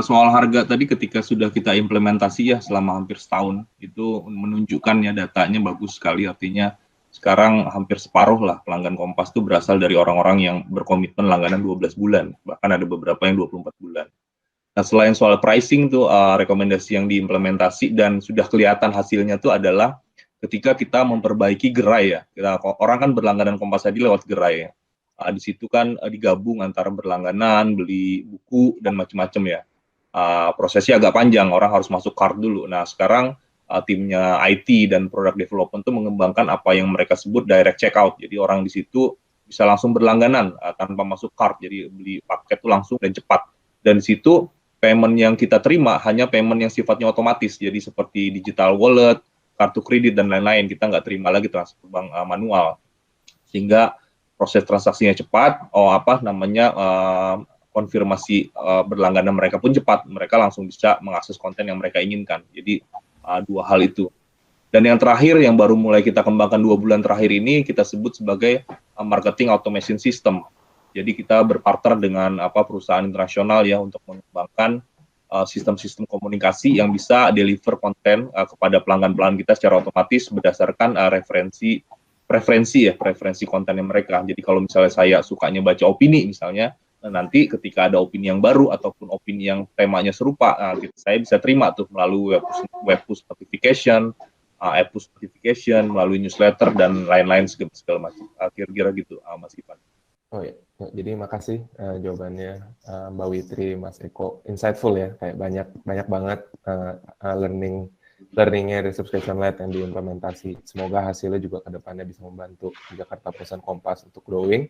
Soal harga tadi ketika sudah kita implementasi ya selama hampir setahun, itu menunjukkan ya datanya bagus sekali, artinya sekarang hampir separuh lah pelanggan Kompas itu berasal dari orang-orang yang berkomitmen langganan 12 bulan, bahkan ada beberapa yang 24 bulan. Nah, selain soal pricing tuh rekomendasi yang diimplementasi dan sudah kelihatan hasilnya tuh adalah ketika kita memperbaiki gerai ya. Orang kan berlangganan Kompas ID lewat gerai ya. Di situ kan digabung antara berlangganan, beli buku dan macam-macam ya. Prosesnya agak panjang, orang harus masuk cart dulu. Nah, sekarang timnya IT dan product development itu mengembangkan apa yang mereka sebut direct checkout. Jadi orang di situ bisa langsung berlangganan tanpa masuk cart. Jadi beli paket itu langsung dan cepat. Dan di situ payment yang kita terima hanya payment yang sifatnya otomatis. Jadi seperti digital wallet, kartu kredit dan lain-lain. Kita nggak terima lagi transfer bank manual. Sehingga proses transaksinya cepat. Konfirmasi berlangganan mereka pun cepat. Mereka langsung bisa mengakses konten yang mereka inginkan. Jadi 2 hal itu. Dan yang terakhir yang baru mulai kita kembangkan 2 bulan terakhir ini kita sebut sebagai marketing automation system. Jadi kita berpartner dengan perusahaan internasional ya untuk mengembangkan sistem-sistem komunikasi yang bisa deliver konten kepada pelanggan-pelanggan kita secara otomatis berdasarkan preferensi kontennya mereka. Jadi kalau misalnya saya sukanya baca opini misalnya, nanti ketika ada opini yang baru ataupun opini yang temanya serupa, saya bisa terima tuh melalui web push notification, app push notification, melalui newsletter dan lain-lain segala macam. Kira-kira gitu, Mas Ivan. Oh ya, jadi makasih jawabannya Mbak Witri, Mas Eko, insightful ya, kayak banyak banget learningnya dari subscription led yang diimplementasi. Semoga hasilnya juga ke depannya bisa membantu Jakarta Post dan Kompas untuk growing.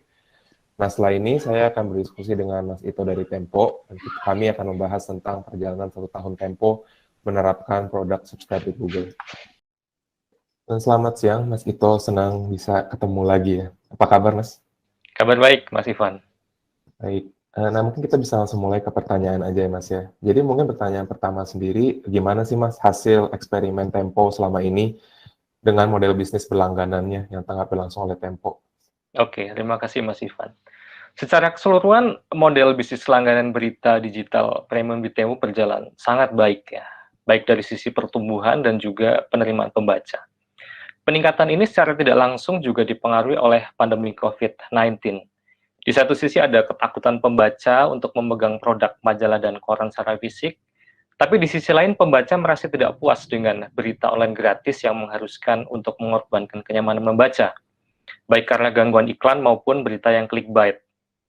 Nah, setelah ini saya akan berdiskusi dengan Mas Ito dari Tempo. Nanti kami akan membahas tentang perjalanan 1 tahun Tempo menerapkan produk subscribe di Google. Dan selamat siang, Mas Ito. Senang bisa ketemu lagi ya. Apa kabar, Mas? Kabar baik, Mas Ivan. Baik. Nah, mungkin kita bisa langsung mulai ke pertanyaan aja ya, Mas ya. Jadi mungkin pertanyaan pertama sendiri, gimana sih, Mas, hasil eksperimen Tempo selama ini dengan model bisnis berlangganannya yang tengah berlangsung oleh Tempo? Oke, terima kasih Mas Ivan. Secara keseluruhan, model bisnis langganan berita digital premium di Tempo berjalan sangat baik ya, baik dari sisi pertumbuhan dan juga penerimaan pembaca. Peningkatan ini secara tidak langsung juga dipengaruhi oleh pandemi COVID-19. Di satu sisi ada ketakutan pembaca untuk memegang produk majalah dan koran secara fisik, tapi di sisi lain pembaca merasa tidak puas dengan berita online gratis yang mengharuskan untuk mengorbankan kenyamanan membaca, baik karena gangguan iklan maupun berita yang clickbait.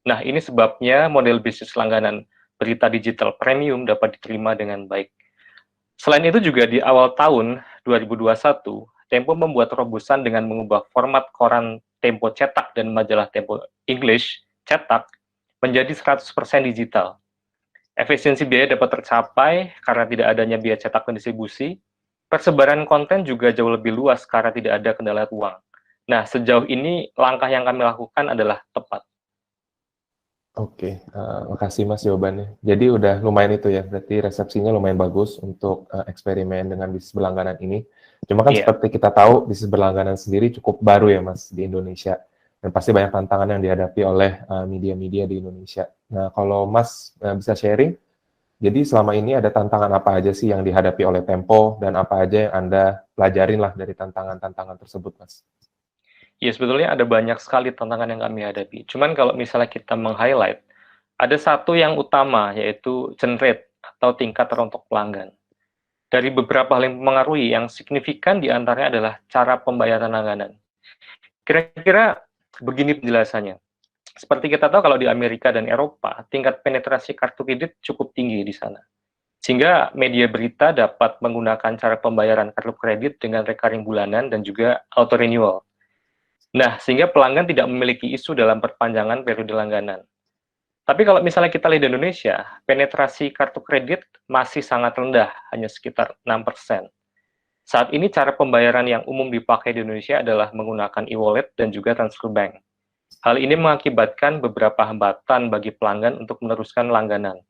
Nah, ini sebabnya model bisnis langganan berita digital premium dapat diterima dengan baik. Selain itu juga di awal tahun 2021, Tempo membuat terobosan dengan mengubah format koran Tempo cetak dan majalah Tempo English cetak menjadi 100% digital. Efisiensi biaya dapat tercapai karena tidak adanya biaya cetak dan distribusi. Persebaran konten juga jauh lebih luas karena tidak ada kendala uang. Nah, sejauh ini langkah yang kami lakukan adalah tepat. Oke, makasih Mas jawabannya. Jadi udah lumayan itu ya, berarti resepsinya lumayan bagus untuk eksperimen dengan bisnis berlangganan ini. Cuma kan seperti kita tahu, bisnis berlangganan sendiri cukup baru ya Mas di Indonesia. Dan pasti banyak tantangan yang dihadapi oleh media-media di Indonesia. Nah, kalau Mas bisa sharing, jadi selama ini ada tantangan apa aja sih yang dihadapi oleh Tempo, dan apa aja yang Anda pelajarin lah dari tantangan-tantangan tersebut, Mas? Ya, sebetulnya ada banyak sekali tantangan yang kami hadapi. Cuman kalau misalnya kita meng-highlight, ada satu yang utama, yaitu churn rate atau tingkat rontok pelanggan. Dari beberapa hal yang mempengaruhi, yang signifikan diantaranya adalah cara pembayaran langganan. Kira-kira begini penjelasannya. Seperti kita tahu kalau di Amerika dan Eropa, tingkat penetrasi kartu kredit cukup tinggi di sana. Sehingga media berita dapat menggunakan cara pembayaran kartu kredit dengan recurring bulanan dan juga auto renewal. Nah, sehingga pelanggan tidak memiliki isu dalam perpanjangan periode langganan. Tapi kalau misalnya kita lihat di Indonesia, penetrasi kartu kredit masih sangat rendah, hanya sekitar 6%. Saat ini cara pembayaran yang umum dipakai di Indonesia adalah menggunakan e-wallet dan juga transfer bank. Hal ini mengakibatkan beberapa hambatan bagi pelanggan untuk meneruskan langganan,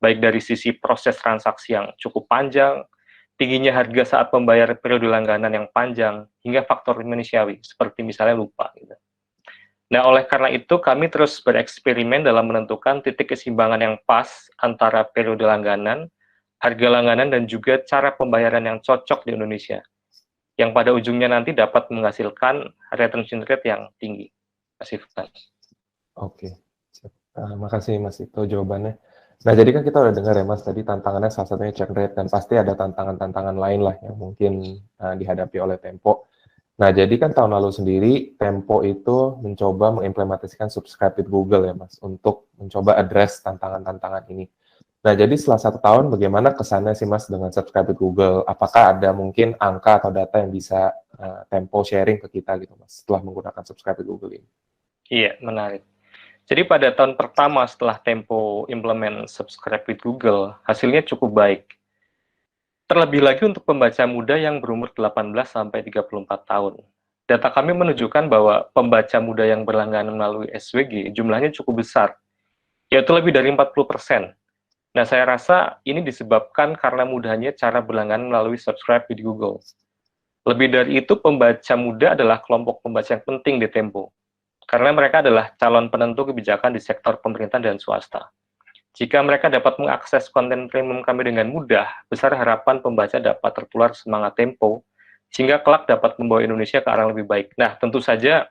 baik dari sisi proses transaksi yang cukup panjang, tingginya harga saat membayar periode langganan yang panjang, hingga faktor manusiawi, seperti misalnya lupa. Gitu. Nah, oleh karena itu, kami terus bereksperimen dalam menentukan titik keseimbangan yang pas antara periode langganan, harga langganan, dan juga cara pembayaran yang cocok di Indonesia, yang pada ujungnya nanti dapat menghasilkan retention rate yang tinggi. Terima kasih. Oke, makasih Mas Ito jawabannya. Nah, jadi kan kita udah dengar ya Mas, tadi tantangannya salah satunya churn rate, dan pasti ada tantangan-tantangan lain lah yang mungkin dihadapi oleh Tempo. Nah, jadi kan tahun lalu sendiri, Tempo itu mencoba mengimplementasikan subscribe with Google ya Mas, untuk mencoba address tantangan-tantangan ini. Nah, jadi setelah 1 tahun, bagaimana kesannya sih Mas dengan subscribe with Google? Apakah ada mungkin angka atau data yang bisa Tempo sharing ke kita gitu Mas, setelah menggunakan subscribe with Google ini? Iya, menarik. Jadi pada tahun pertama setelah Tempo implement subscribe with Google, hasilnya cukup baik. Terlebih lagi untuk pembaca muda yang berumur 18-34 tahun. Data kami menunjukkan bahwa pembaca muda yang berlangganan melalui SWG jumlahnya cukup besar, yaitu lebih dari 40%. Nah, saya rasa ini disebabkan karena mudahnya cara berlangganan melalui subscribe with Google. Lebih dari itu, pembaca muda adalah kelompok pembaca yang penting di Tempo, karena mereka adalah calon penentu kebijakan di sektor pemerintah dan swasta. Jika mereka dapat mengakses konten premium kami dengan mudah, besar harapan pembaca dapat tertular semangat Tempo, sehingga kelak dapat membawa Indonesia ke arah yang lebih baik. Nah, tentu saja,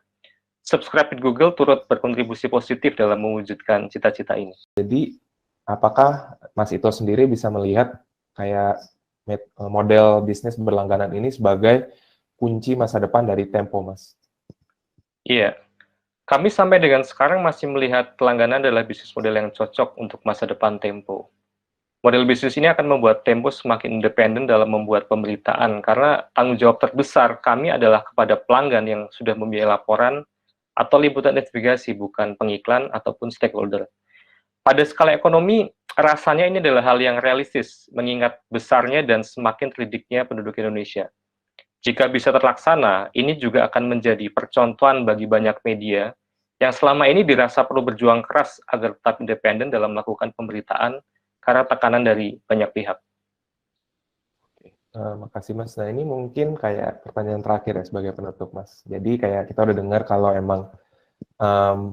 subscribe with Google turut berkontribusi positif dalam mewujudkan cita-cita ini. Jadi, apakah Mas Ito sendiri bisa melihat kayak model bisnis berlangganan ini sebagai kunci masa depan dari Tempo, Mas? Iya. Kami sampai dengan sekarang masih melihat pelangganan adalah bisnis model yang cocok untuk masa depan Tempo. Model bisnis ini akan membuat Tempo semakin independen dalam membuat pemberitaan, karena tanggung jawab terbesar kami adalah kepada pelanggan yang sudah membiayai laporan atau liputan investigasi, bukan pengiklan ataupun stakeholder. Pada skala ekonomi, rasanya ini adalah hal yang realistis, mengingat besarnya dan semakin terdidiknya penduduk Indonesia. Jika bisa terlaksana, ini juga akan menjadi percontohan bagi banyak media yang selama ini dirasa perlu berjuang keras agar tetap independen dalam melakukan pemberitaan karena tekanan dari banyak pihak. Oke, makasih Mas. Nah, ini mungkin kayak pertanyaan terakhir ya sebagai penutup Mas. Jadi kayak kita udah dengar kalau emang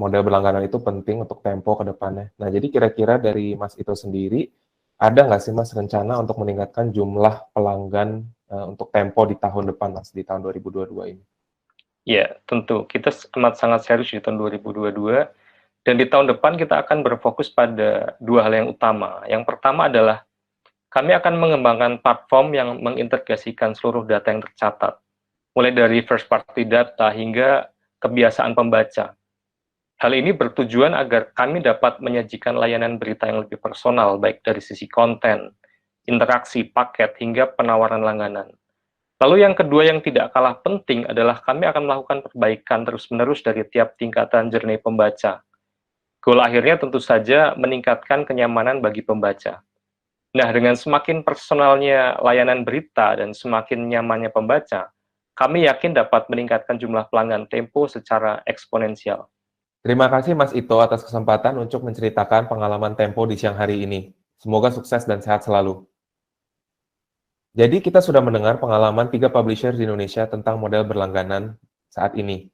model berlangganan itu penting untuk Tempo ke depannya. Nah, jadi kira-kira dari Mas Ito sendiri, ada nggak sih Mas rencana untuk meningkatkan jumlah pelanggan untuk Tempo di tahun depan Mas, di tahun 2022 ini? Ya, tentu. Kita amat sangat serius di tahun 2022, dan di tahun depan kita akan berfokus pada 2 hal yang utama. Yang pertama adalah kami akan mengembangkan platform yang mengintegrasikan seluruh data yang tercatat, mulai dari first party data hingga kebiasaan pembaca. Hal ini bertujuan agar kami dapat menyajikan layanan berita yang lebih personal, baik dari sisi konten, interaksi, paket, hingga penawaran langganan. Lalu yang kedua yang tidak kalah penting adalah kami akan melakukan perbaikan terus-menerus dari tiap tingkatan journey pembaca. Goal akhirnya tentu saja meningkatkan kenyamanan bagi pembaca. Nah, dengan semakin personalnya layanan berita dan semakin nyamannya pembaca, kami yakin dapat meningkatkan jumlah pelanggan Tempo secara eksponensial. Terima kasih Mas Ito atas kesempatan untuk menceritakan pengalaman Tempo di siang hari ini. Semoga sukses dan sehat selalu. Jadi kita sudah mendengar pengalaman 3 publisher di Indonesia tentang model berlangganan saat ini.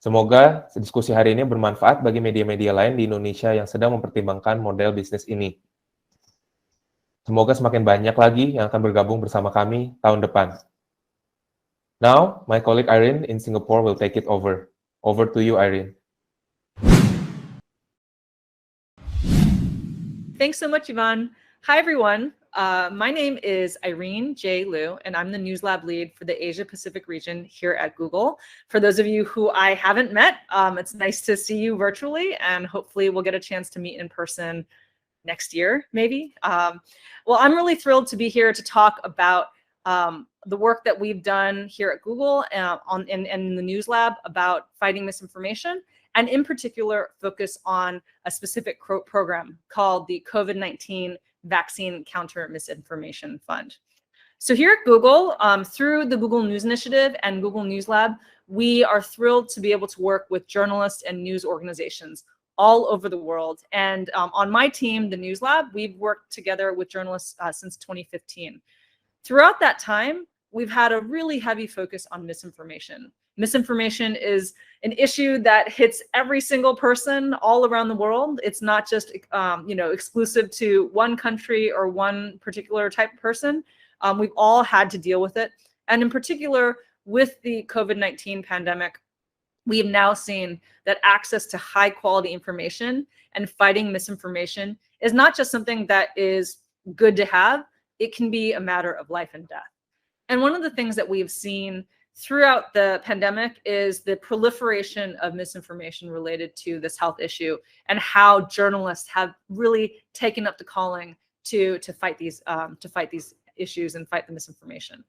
Semoga diskusi hari ini bermanfaat bagi media-media lain di Indonesia yang sedang mempertimbangkan model bisnis ini. Semoga semakin banyak lagi yang akan bergabung bersama kami tahun depan. Now, my colleague Irene in Singapore will take it over. Over to you, Irene. Thanks so much, Yvonne. Hi, everyone. My name is Irene J. Liu, and I'm the News Lab lead for the Asia Pacific region here at Google. For those of you who I haven't met, it's nice to see you virtually, and hopefully we'll get a chance to meet in person next year, maybe. Well, I'm really thrilled to be here to talk about the work that we've done here at Google and in the News Lab about fighting misinformation, and in particular focus on a specific program called the COVID-19 Vaccine Counter Misinformation Fund. So here at Google, through the Google News Initiative and Google News Lab, we are thrilled to be able to work with journalists and news organizations all over the world. And on my team, the News Lab, we've worked together with journalists since 2015. Throughout that time, we've had a really heavy focus on misinformation. Misinformation is an issue that hits every single person all around the world. It's not just exclusive to one country or one particular type of person. We've all had to deal with it. And in particular, with the COVID-19 pandemic, we have now seen that access to high quality information and fighting misinformation is not just something that is good to have, it can be a matter of life and death. And one of the things that we've seen throughout the pandemic is the proliferation of misinformation related to this health issue, and how journalists have really taken up the calling to fight these issues and fight the misinformation.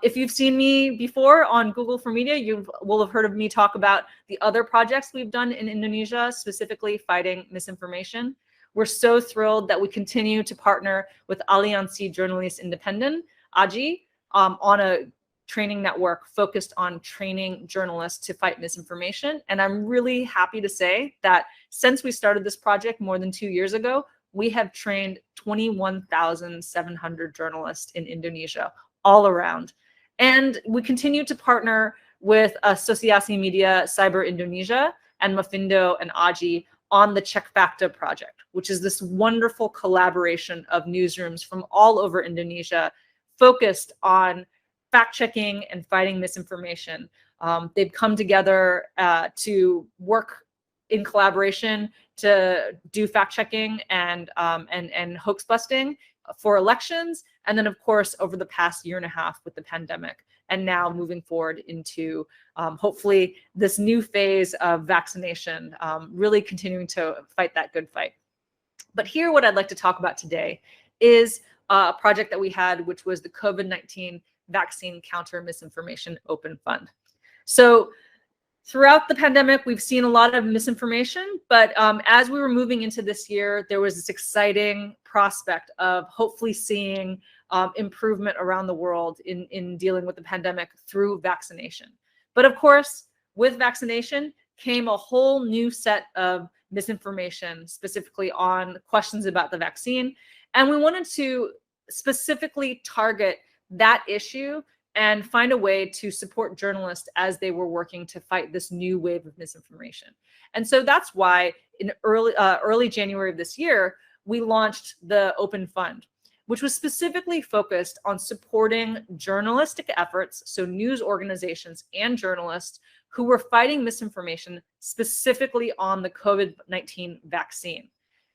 If you've seen me before on Google for Media, you will have heard of me talk about the other projects we've done in Indonesia, specifically fighting misinformation. We're so thrilled that we continue to partner with Aliansi Jurnalis Independen, AJI, on a training network focused on training journalists to fight misinformation. And I'm really happy to say that since we started this project more than 2 years ago, we have trained 21,700 journalists in Indonesia all around. And we continue to partner with Asosiasi Media Cyber Indonesia and Mafindo and AJI on the Cek Fakta project, which is this wonderful collaboration of newsrooms from all over Indonesia focused on fact-checking and fighting misinformation. They've come together to work in collaboration to do fact-checking and hoax busting for elections, and then of course over the past year and a half with the pandemic, and now moving forward into hopefully this new phase of vaccination, really continuing to fight that good fight. But here, what I'd like to talk about today is a project that we had, which was the COVID-19 Vaccine Counter Misinformation Open Fund. So throughout the pandemic, we've seen a lot of misinformation, but as we were moving into this year, there was this exciting prospect of hopefully seeing improvement around the world in dealing with the pandemic through vaccination. But of course, with vaccination came a whole new set of misinformation, specifically on questions about the vaccine. And we wanted to specifically target that issue and find a way to support journalists as they were working to fight this new wave of misinformation. And so that's why in early January of this year, we launched the Open Fund, which was specifically focused on supporting journalistic efforts, so news organizations and journalists who were fighting misinformation specifically on the COVID-19 vaccine.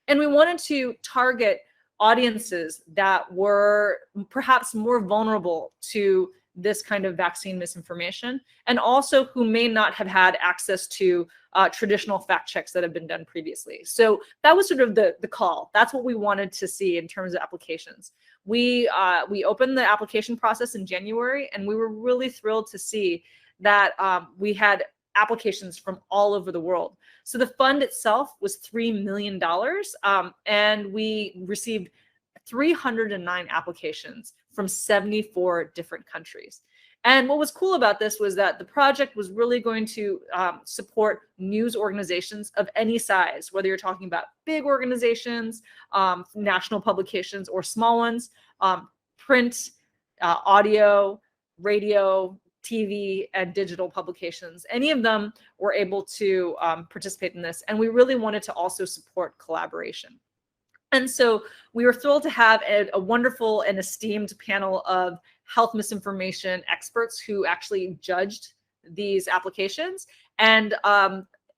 And we wanted to target audiences that were perhaps more vulnerable to this kind of vaccine misinformation, and also who may not have had access to traditional fact checks that have been done previously. So that was sort of the call. That's what we wanted to see in terms of applications. We opened the application process in January, and we were really thrilled to see that we had applications from all over the world. So the fund itself was $3 million, and we received 309 applications from 74 different countries. And what was cool about this was that the project was really going to support news organizations of any size, whether you're talking about big organizations, national publications, or small ones, print, audio, radio, TV, and digital publications. Any of them were able to participate in this. And we really wanted to also support collaboration. And so we were thrilled to have a wonderful and esteemed panel of health misinformation experts who actually judged these applications. And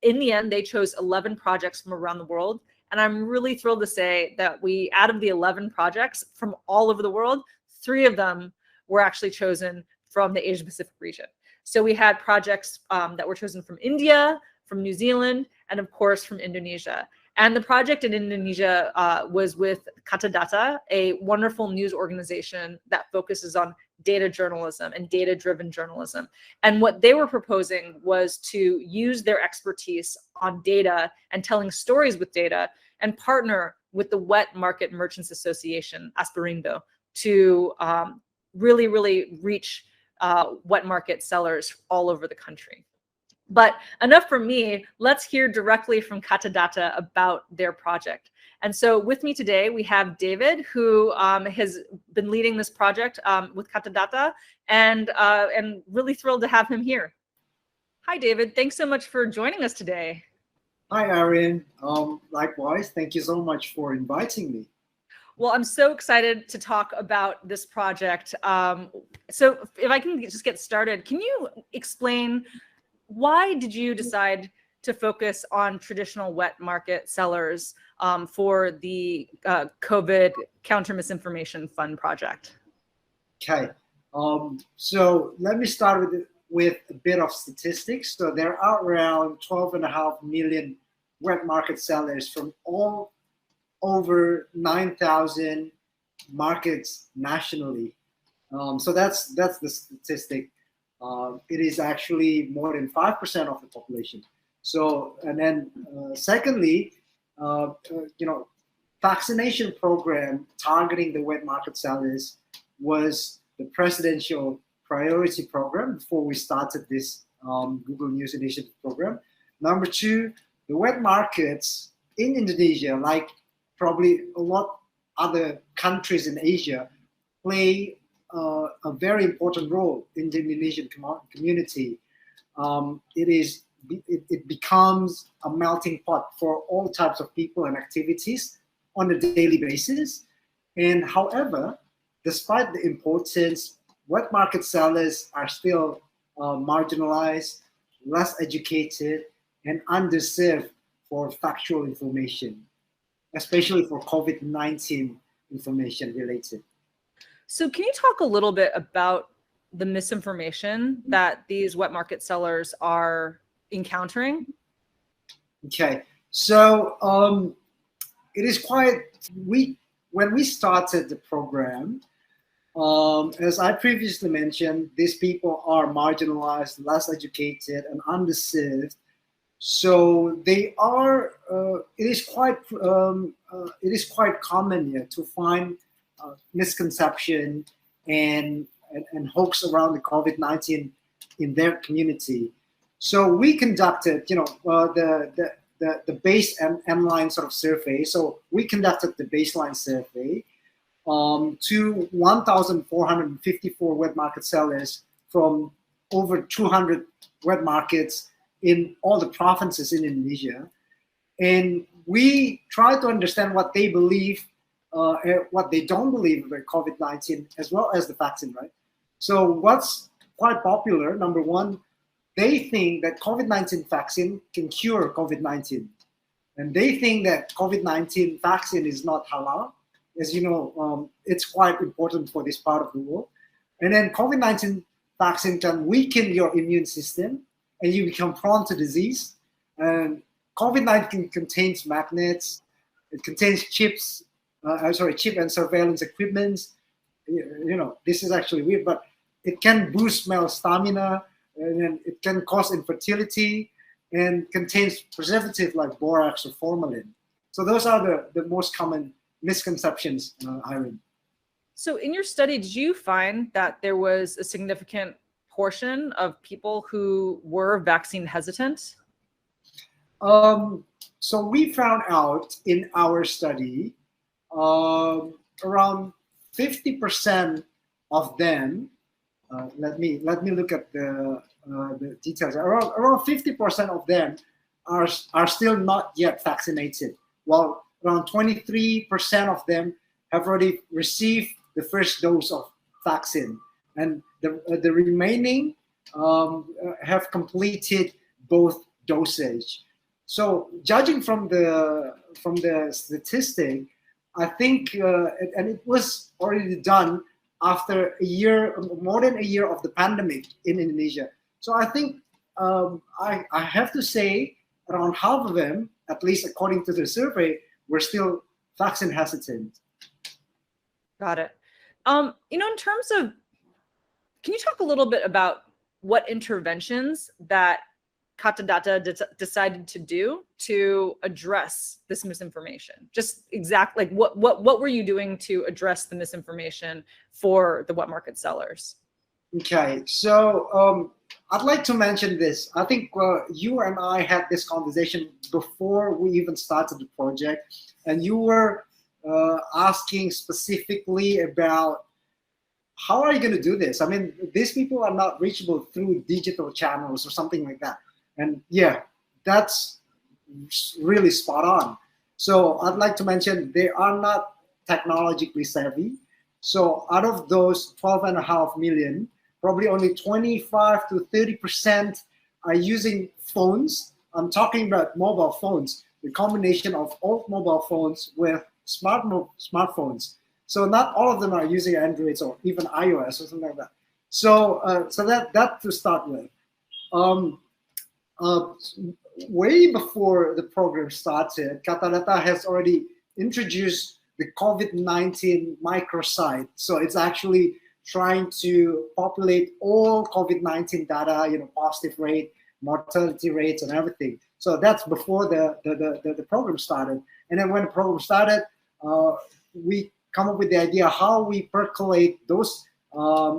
in the end, they chose 11 projects from around the world. And I'm really thrilled to say that out of the 11 projects from all over the world, 3 of them were actually chosen from the Asia Pacific region. So we had projects that were chosen from India, from New Zealand, and of course from Indonesia. And the project in Indonesia was with Kata Data, a wonderful news organization that focuses on data journalism and data-driven journalism. And what they were proposing was to use their expertise on data and telling stories with data and partner with the Wet Market Merchants Association, Asperindo, to really, really reach wet market sellers all over the country. But enough from me, let's hear directly from Kata Data about their project. And so with me today, we have David, who has been leading this project with Kata Data, and really thrilled to have him here. Hi, David. Thanks so much for joining us today. Hi, Erin. Likewise, thank you so much for inviting me. Well, I'm so excited to talk about this project. So if I can just get started, can you explain why did you decide to focus on traditional wet market sellers for the COVID Counter Misinformation Fund project? Okay, so let me start with a bit of statistics. So there are around 12.5 million wet market sellers from all over 9,000 markets nationally. So that's the statistic. It is actually more than 5% of the population. So, and then secondly, vaccination program targeting the wet market sellers was the presidential priority program before we started this Google News Initiative program. Number two, the wet markets in Indonesia, like probably a lot other countries in Asia, play a very important role in the Indonesian community. It becomes a melting pot for all types of people and activities on a daily basis. And however, despite the importance, wet market sellers are still marginalized, less educated, and underserved for factual information, especially for COVID-19 information related. So can you talk a little bit about the misinformation that these wet market sellers are encountering? Okay, so it is quite, when we started the program, as I previously mentioned, these people are marginalized, less educated, and underserved. So they are. It is quite common here to find misconception and hoax around the COVID-19 in their community. So we conducted, the base and line sort of survey. So we conducted the baseline survey to 1,454 wet market sellers from over 200 wet markets in all the provinces in Indonesia. And we try to understand what they believe, what they don't believe about COVID-19, as well as the vaccine, right? So what's quite popular, number one, they think that COVID-19 vaccine can cure COVID-19. And they think that COVID-19 vaccine is not halal. As you know, it's quite important for this part of the world. And then COVID-19 vaccine can weaken your immune system and you become prone to disease. And COVID-19 contains magnets, it contains chips, chip and surveillance equipment. This is actually weird, but it can boost male stamina, and then it can cause infertility, and contains preservative like borax or formalin. So those are the most common misconceptions, Irene. So in your study, did you find that there was a significant portion of people who were vaccine hesitant? So we found out in our study, around 50% of them, let me look at the details. Around 50% of them are still not yet vaccinated, while around 23% of them have already received the first dose of vaccine, and the remaining have completed both dosage. So judging from the statistic, I think, and it was already done after a year, more than a year of the pandemic in Indonesia. So I think I have to say around half of them at least according to the survey, we're still vaccine hesitant. Got it. In terms of, can you talk a little bit about what interventions that Kata Data decided to do to address this misinformation? Just exactly like what were you doing to address the misinformation for the wet market sellers? Okay, so I'd like to mention this. I think you and I had this conversation before we even started the project, and you were asking specifically about how are you going to do this? I mean, these people are not reachable through digital channels or something like that. And yeah, that's really spot on. So I'd like to mention they are not technologically savvy. So out of those 12.5 million, probably only 25 to 30% are using phones. I'm talking about mobile phones, the combination of old mobile phones with smartphones. So not all of them are using Androids or even iOS or something like that. So so that to start with. Way before the program started, Kata Data has already introduced the COVID-19 microsite. So it's actually trying to populate all COVID-19 data, positive rate, mortality rates, and everything. So that's before the program started. And then when the program started, we come up with the idea how we percolate those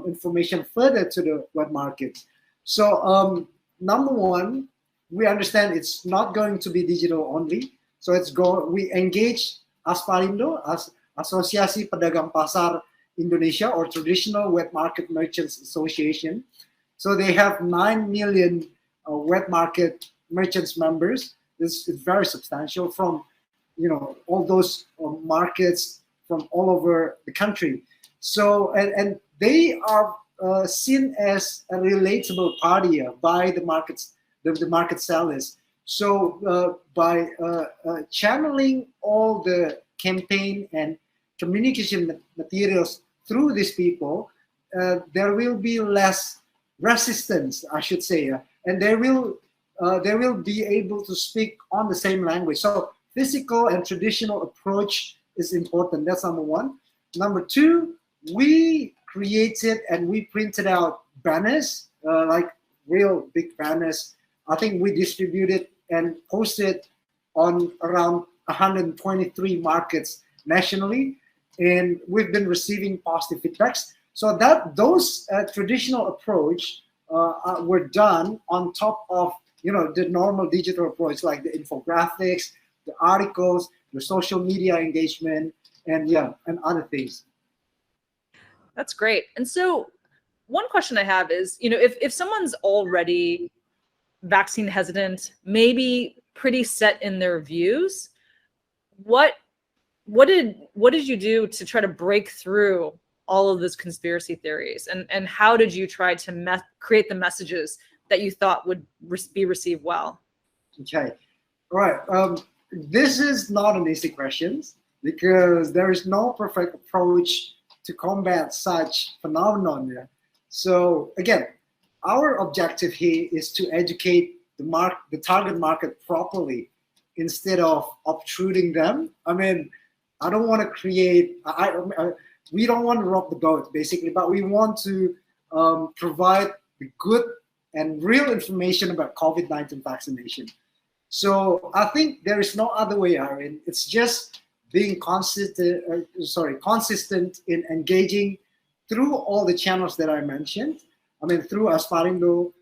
information further to the web market. So number one, we understand it's not going to be digital only. So we engage Asparindo, as Asosiasi Pedagang Pasar Indonesia, or Traditional Wet Market Merchants Association. So they have 9 million wet market merchants members. This is very substantial from all those markets from all over the country. So and they are seen as a relatable party by the markets, the market sellers. So by channeling all the campaign and communication materials through these people, there will be less resistance, I should say, and they will be able to speak on the same language. So physical and traditional approach is important. That's number one. Number two, we created and we printed out banners, like real big banners. I think we distributed and posted on around 123 markets nationally, and we've been receiving positive feedbacks. So that those traditional approach were done on top of the normal digital approach, like the infographics, the articles, the social media engagement, and other things. That's great. And so one question I have is, if someone's already vaccine hesitant, maybe pretty set in their views, what did you do to try to break through all of those conspiracy theories, and how did you try to create the messages that you thought would be received well? Okay, all right. This is not an easy question because there is no perfect approach to combat such phenomenon. So again, our objective here is to educate the target market properly instead of obtruding them. I mean, I don't want to create. We don't want to rock the boat, basically, but we want to provide the good and real information about COVID-19 vaccination. So I think there is no other way, Aaron. It's just being consistent in engaging through all the channels that I mentioned. I mean, through Asparindo,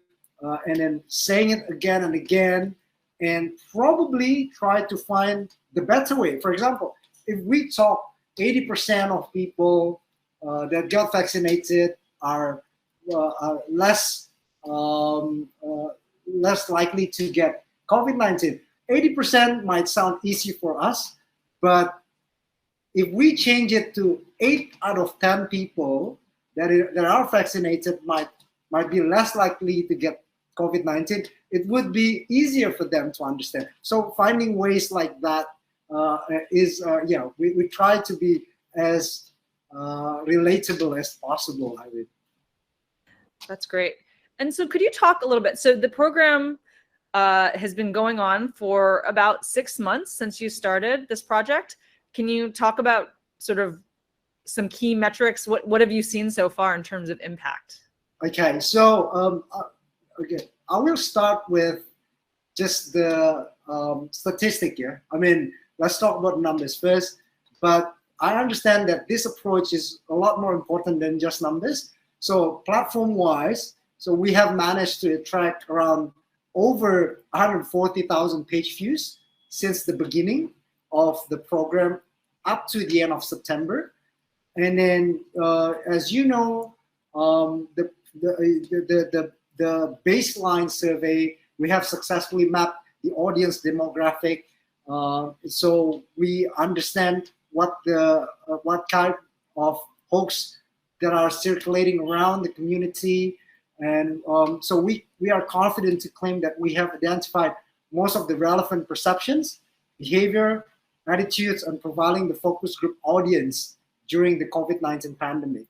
and then saying it again and again, and probably try to find the better way. For example, if we talk 80% of people that got vaccinated are less likely to get COVID-19. 80% might sound easy for us, but if we change it to 8 out of 10 people that are vaccinated might be less likely to get COVID-19, it would be easier for them to understand. So finding ways like that we try to be as relatable as possible, I mean. That's great. And so could you talk a little bit? So the program has been going on for about 6 months since you started this project. Can you talk about sort of some key metrics? What have you seen so far in terms of impact? Okay, so okay, I will start with just the statistic here. I mean, let's talk about numbers first, but I understand that this approach is a lot more important than just numbers. So platform-wise, so we have managed to attract around over 140,000 page views since the beginning of the program up to the end of September. And then, as you know, the baseline survey, we have successfully mapped the audience demographic, so we understand what kind of hoax that are circulating around the community, and so we are confident to claim that we have identified most of the relevant perceptions, behavior, attitudes, and profiling the focus group audience during the COVID-19 pandemic.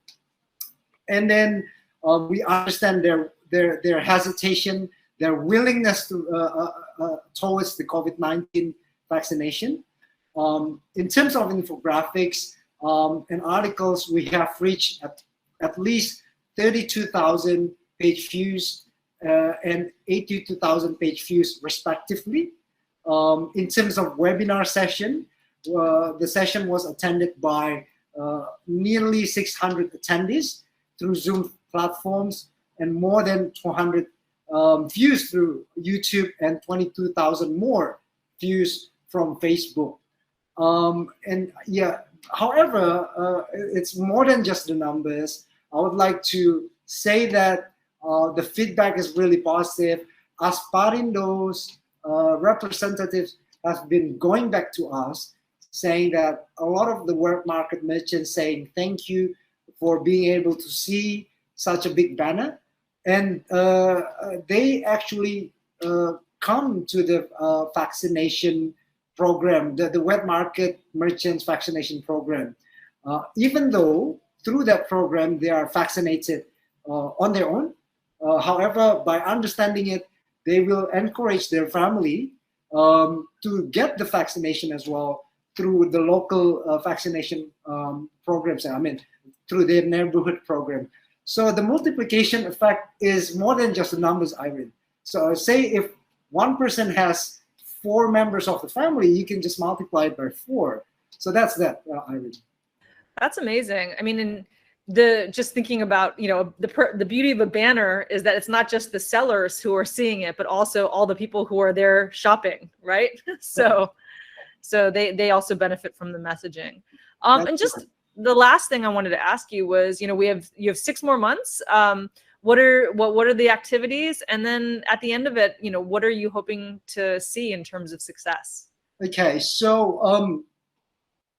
And then we understand their hesitation, their willingness to towards the COVID-19 vaccination. In terms of infographics and articles, we have reached at least 32,000 page views and 82,000 page views respectively. In terms of webinar session, the session was attended by nearly 600 attendees through Zoom platforms and more than 200 views through YouTube and 22,000 more views from Facebook. And yeah, however, it's more than just the numbers. I would like to say that the feedback is really positive. As Parindo's representatives have been going back to us saying that a lot of the web market merchants saying thank you for being able to see such a big banner, and they actually come to the vaccination program, the web market merchants vaccination program, even though through that program they are vaccinated on their own. However, by understanding it, they will encourage their family to get the vaccination as well through the local vaccination programs. I mean, through their neighborhood program. So the multiplication effect is more than just the numbers, Irene. So say if one person has 4 members of the family, you can just multiply it by 4. So that's that, Irene. That's amazing. I mean, just thinking about, you know, the beauty of a banner is that it's not just the sellers who are seeing it, but also all the people who are there shopping, right? So they also benefit from the messaging. And just the last thing I wanted to ask you was, you know, you have 6 more months. What are the activities? And then at the end of it, you know, what are you hoping to see in terms of success? Okay, so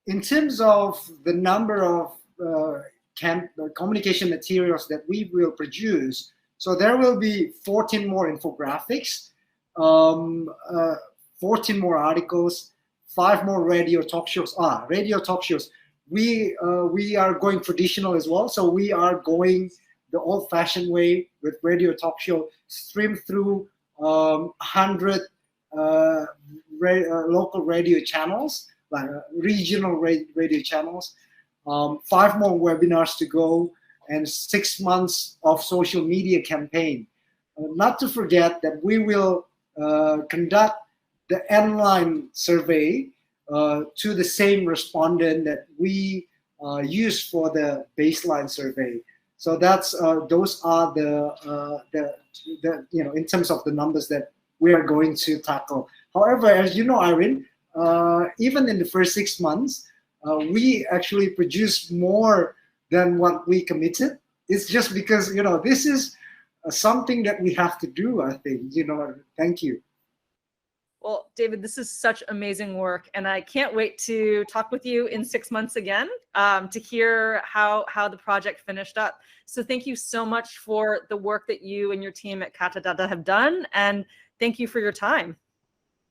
in terms of the number of communication materials that we will produce, so there will be 14 more infographics, 14 more articles, 5 more radio talk shows. Radio talk shows. We are going traditional as well, so we are going the old-fashioned way with radio talk show, streamed through 100 local radio channels, like regional radio channels, 5 more webinars to go, and 6 months of social media campaign. Not to forget that we will conduct the online survey to the same respondent that we use for the baseline survey. So that's those are the you know, in terms of the numbers that we are going to tackle. However, as you know, Irene, even in the first 6 months, we actually produced more than what we committed. It's just because, you know, this is something that we have to do, I think, you know. Thank you. Well, David, this is such amazing work, and I can't wait to talk with you in 6 months again to hear how the project finished up. So thank you so much for the work that you and your team at Katadata have done, and thank you for your time.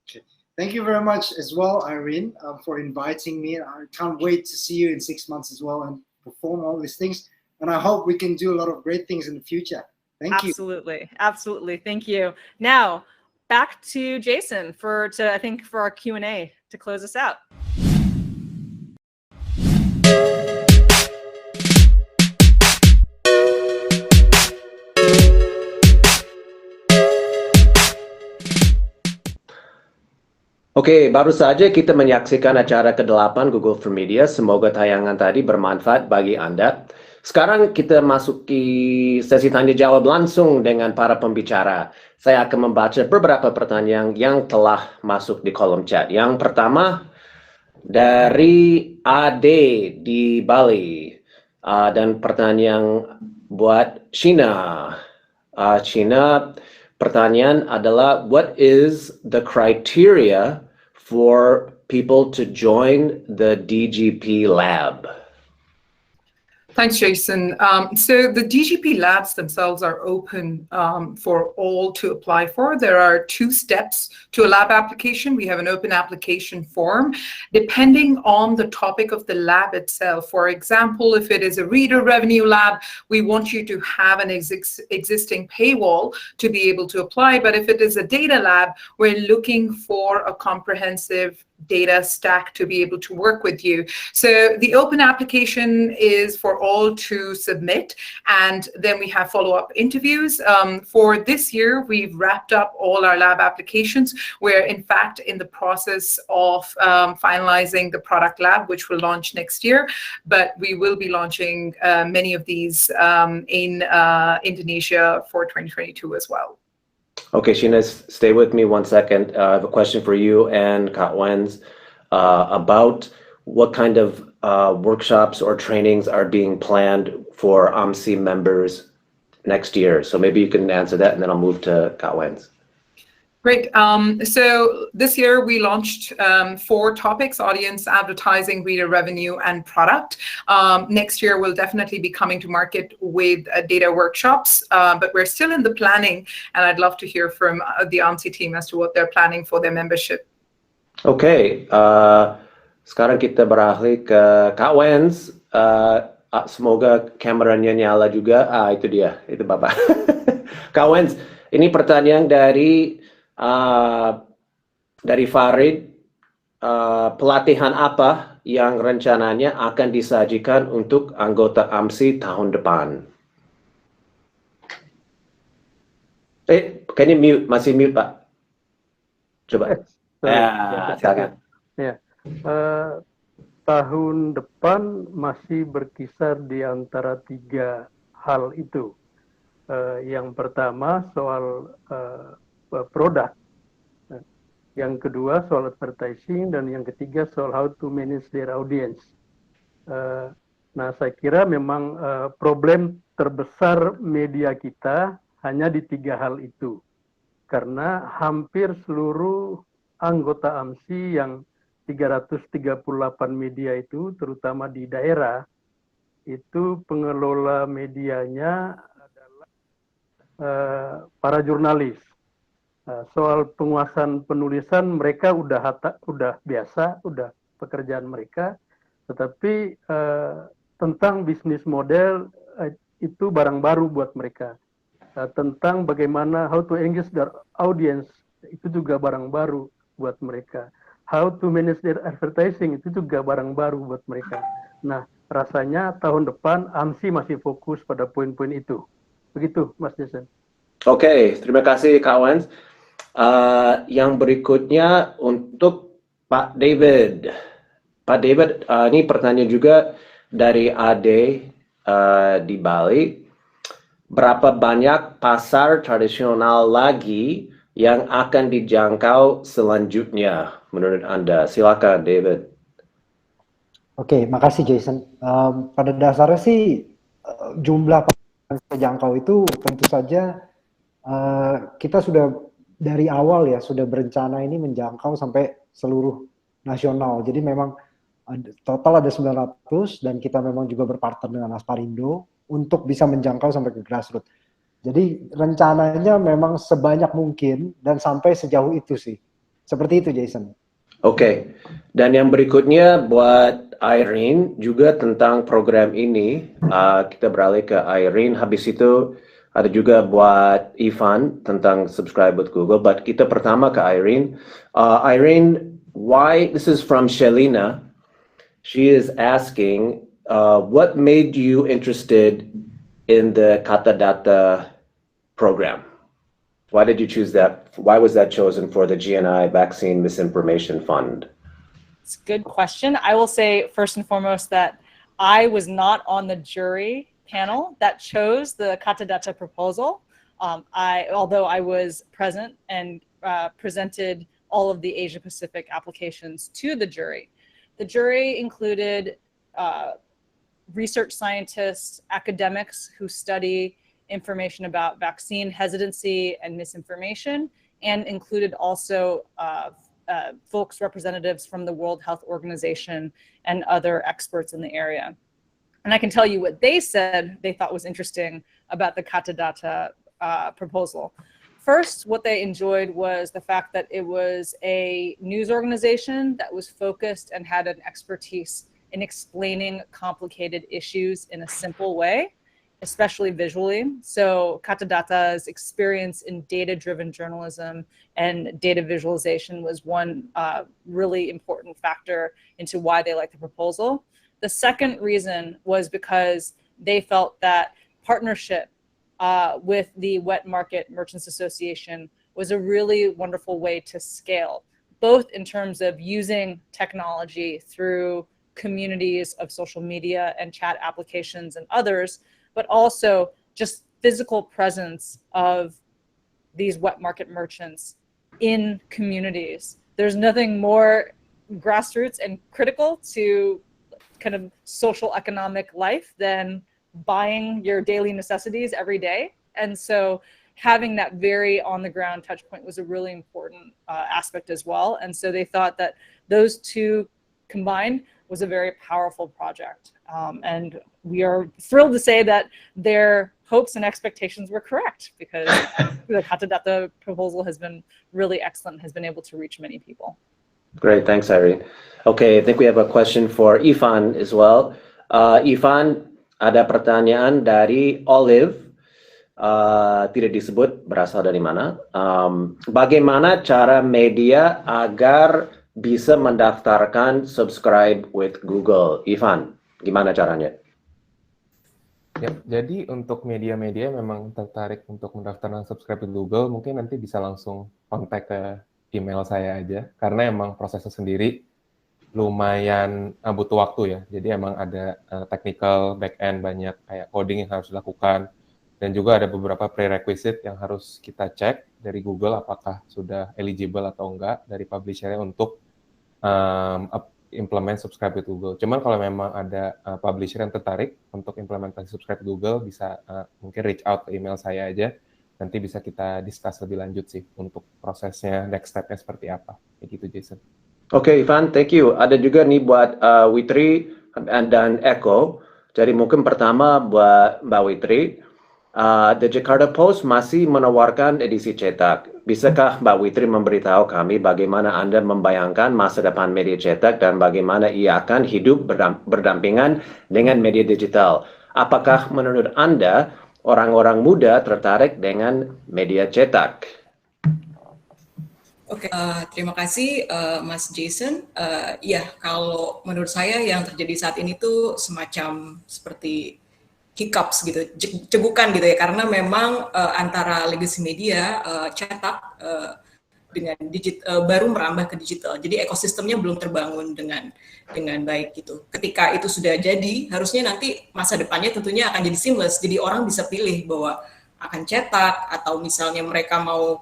Okay. Thank you very much as well, Irene, for inviting me. I can't wait to see you in 6 months as well and perform all these things. And I hope we can do a lot of great things in the future. Thank you. Absolutely. Absolutely. Thank you. Now, back to Jason for our Q&A to close us out. Oke, baru saja kita menyaksikan acara ke-8 Google for Media. Semoga tayangan tadi bermanfaat bagi Anda. Sekarang kita masuki sesi tanya jawab langsung dengan para pembicara. Saya akan membaca beberapa pertanyaan yang telah masuk di kolom chat. Yang pertama dari Ade di Bali. Dan pertanyaan buat Sheena. Sheena, pertanyaan adalah, what is the criteria for people to join the DGP lab? Thanks, Jason. So the DGP labs themselves are open for all to apply for. There are 2 steps to a lab application. We have an open application form. Depending on the topic of the lab itself, for example, if it is a reader revenue lab, we want you to have an existing paywall to be able to apply. But if it is a data lab, we're looking for a comprehensive data stack to be able to work with you. So the open application is for all to submit, and then we have follow-up interviews. For this year, we've wrapped up all our lab applications. We're in fact in the process of finalizing the product lab, which will launch next year, but we will be launching many of these in Indonesia for 2022 as well. Okay, Sheena, stay with me 1 second. I have a question for you and Kak Wenz about what kind of workshops or trainings are being planned for AMSI members next year. So maybe you can answer that, and then I'll move to Kak Wenz. Great. So this year we launched 4 topics: audience, advertising, reader revenue, and product. Next year we'll definitely be coming to market with data workshops, but we're still in the planning, and I'd love to hear from the AMSI team as to what they're planning for their membership. Okay, sekarang kita beralih ke Kak Wenz. Semoga kameranya nyala juga. Itu dia, itu Bapak. Kak Wenz, ini pertanyaan dari Farid, pelatihan apa yang rencananya akan disajikan untuk anggota AMSI tahun depan? Kayaknya mute, masih mute Pak. Coba. Silakan. Ya, tahun depan masih berkisar di antara 3 hal itu. Yang pertama soal produk, yang kedua soal advertising, dan yang ketiga soal how to manage their audience. Nah, saya kira memang problem terbesar media kita hanya di 3 hal itu, karena hampir seluruh anggota AMSI yang 338 media itu, terutama di daerah, itu pengelola medianya adalah para jurnalis. Soal penguasaan penulisan mereka udah biasa, udah pekerjaan mereka, tetapi tentang bisnis model itu barang baru buat mereka. Tentang bagaimana how to engage their audience itu juga barang baru buat mereka. How to manage their advertising itu juga barang baru buat mereka. Nah, rasanya tahun depan AMSI masih fokus pada poin-poin itu. Begitu, Mas Jason. Oke, terima kasih Kak Wenz. Yang berikutnya untuk Pak David. Pak David, ini pertanyaan juga dari Ade di Bali. Berapa banyak pasar tradisional lagi yang akan dijangkau selanjutnya menurut Anda? Silakan David. Oke, makasih Jason. Pada dasarnya sih jumlah pasar terjangkau itu tentu saja kita sudah dari awal ya sudah berencana ini menjangkau sampai seluruh nasional. Jadi memang total ada 900 dan kita memang juga berpartner dengan Asparindo untuk bisa menjangkau sampai ke grassroots. Jadi rencananya memang sebanyak mungkin dan sampai sejauh itu sih. Seperti itu Jason. Oke. Dan yang berikutnya buat Irene juga tentang program ini. Kita beralih ke Irene. Habis itu ada juga buat Ivan tentang subscribe with Google. But kita pertama ke Irene. Irene, why? This is from Shelina. She is asking, what made you interested in the Katadata program? Why did you choose that? Why was that chosen for the GNI Vaccine Misinformation Fund? It's a good question. I will say first and foremost that I was not on the jury panel that chose the Katadata proposal. Although I was present and presented all of the Asia Pacific applications to the jury. The jury included research scientists, academics who study information about vaccine hesitancy and misinformation, and included also folks, representatives from the World Health Organization and other experts in the area. And I can tell you what they said they thought was interesting about the Katadata proposal. First, what they enjoyed was the fact that it was a news organization that was focused and had an expertise in explaining complicated issues in a simple way, especially visually. So Katadata's experience in data-driven journalism and data visualization was one really important factor into why they liked the proposal. The second reason was because they felt that partnership with the Wet Market Merchants Association was a really wonderful way to scale, both in terms of using technology through communities of social media and chat applications and others, but also just physical presence of these wet market merchants in communities. There's nothing more grassroots and critical to kind of social economic life than buying your daily necessities every day. And so having that very on the ground touch point was a really important aspect as well. And so they thought that those two combined was a very powerful project. And we are thrilled to say that their hopes and expectations were correct, because the Katadata proposal has been really excellent, has been able to reach many people. Great, thanks, Irene. Okay, I think we have a question for Ivan as well. Ivan, ada pertanyaan dari Olive, tidak disebut berasal dari mana. Bagaimana cara media agar bisa mendaftarkan subscribe with Google? Ivan, gimana caranya? Ya, jadi untuk media-media memang tertarik untuk mendaftarkan subscribe with Google, mungkin nanti bisa langsung kontak ke email saya aja, karena emang prosesnya sendiri lumayan butuh waktu ya. Jadi emang ada technical back-end, banyak kayak coding yang harus dilakukan, dan juga ada beberapa prerequisite yang harus kita cek dari Google apakah sudah eligible atau enggak dari publisher-nya untuk implement subscribe with Google. Cuman kalau memang ada publisher yang tertarik untuk implementasi subscribe with Google, bisa mungkin reach out ke email saya aja. Nanti bisa kita discuss lebih lanjut sih untuk prosesnya, next step-nya seperti apa. Kayak gitu, Jason. Oke, Ivan, thank you. Ada juga nih buat Witri dan Eko. Jadi mungkin pertama buat Mbak Witri, The Jakarta Post masih menawarkan edisi cetak. Bisakah Mbak Witri memberitahu kami bagaimana Anda membayangkan masa depan media cetak dan bagaimana ia akan hidup berdampingan dengan media digital? Apakah menurut Anda orang-orang muda tertarik dengan media cetak? Oke, terima kasih Mas Jason. Ya, kalau menurut saya yang terjadi saat ini tuh semacam seperti hiccups gitu, cegukan gitu ya, karena memang antara legacy media cetak dengan baru merambah ke digital. Jadi ekosistemnya belum terbangun dengan baik gitu. Ketika itu sudah jadi, harusnya nanti masa depannya tentunya akan jadi seamless. Jadi orang bisa pilih bahwa akan cetak atau misalnya mereka mau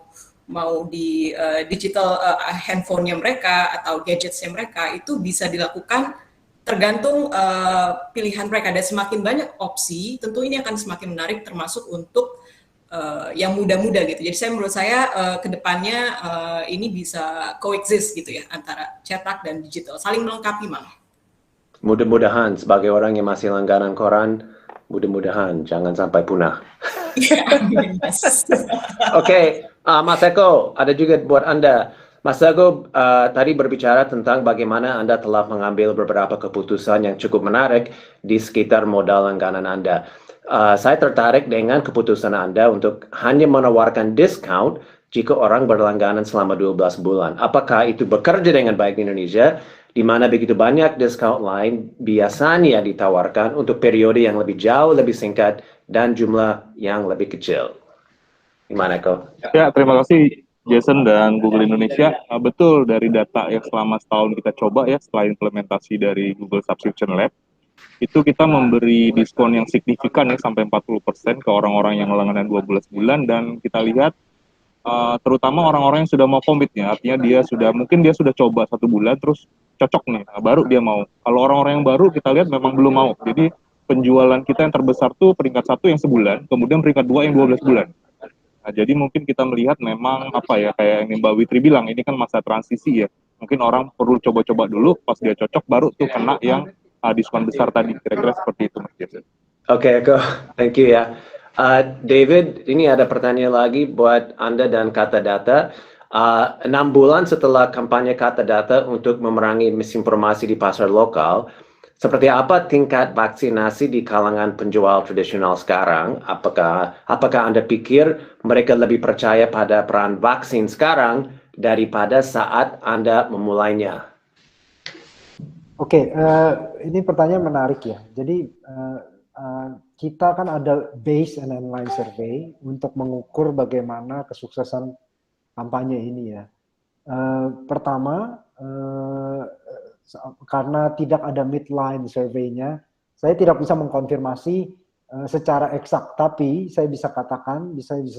di digital handphonenya mereka atau gadgetsnya mereka, itu bisa dilakukan tergantung pilihan mereka. Dan semakin banyak opsi, tentu ini akan semakin menarik, termasuk untuk yang muda-muda gitu. Jadi menurut saya kedepannya ini bisa coexist gitu ya, antara cetak dan digital, saling melengkapi malah. Mudah-mudahan sebagai orang yang masih langganan koran, mudah-mudahan jangan sampai punah. Oke, Mas Eko, ada juga buat Anda. Mas Eko tadi berbicara tentang bagaimana Anda telah mengambil beberapa keputusan yang cukup menarik di sekitar modal langganan Anda. Saya tertarik dengan keputusan Anda untuk hanya menawarkan diskon jika orang berlangganan selama 12 bulan. Apakah itu bekerja dengan baik di Indonesia, di mana begitu banyak diskon lain biasanya ditawarkan untuk periode yang lebih jauh, lebih singkat, dan jumlah yang lebih kecil? Gimana kok? Ya, terima kasih Jason dan Google Indonesia. Betul, dari data yang selama setahun kita coba ya, setelah implementasi dari Google Subscription Lab, itu kita memberi diskon yang signifikan ya, sampai 40% ke orang-orang yang langganan 12 bulan, dan kita lihat terutama orang-orang yang sudah mau komitnya, artinya mungkin dia sudah coba 1 bulan terus cocok nih, baru dia mau. Kalau orang-orang yang baru kita lihat memang belum mau. Jadi penjualan kita yang terbesar tuh peringkat 1 yang sebulan, kemudian peringkat 2 yang 12 bulan. Nah, jadi mungkin kita melihat memang kayak yang Mbak Witri bilang, ini kan masa transisi ya. Mungkin orang perlu coba-coba dulu, pas dia cocok baru tuh kena yang diskon besar tadi. Kira-kira seperti itu, Mas Jason. Oke, thank you ya. David, ini ada pertanyaan lagi buat Anda dan Kata Data. 6 bulan setelah kampanye Kata Data untuk memerangi misinformasi di pasar lokal, seperti apa tingkat vaksinasi di kalangan penjual tradisional sekarang? Apakah Anda pikir mereka lebih percaya pada peran vaksin sekarang daripada saat Anda memulainya? Oke, ini pertanyaan menarik ya. Jadi kita kan ada base and inline survey untuk mengukur bagaimana kesuksesan kampanye ini ya. Pertama, karena tidak ada midline survei-nya, saya tidak bisa mengkonfirmasi secara eksak, tapi saya bisa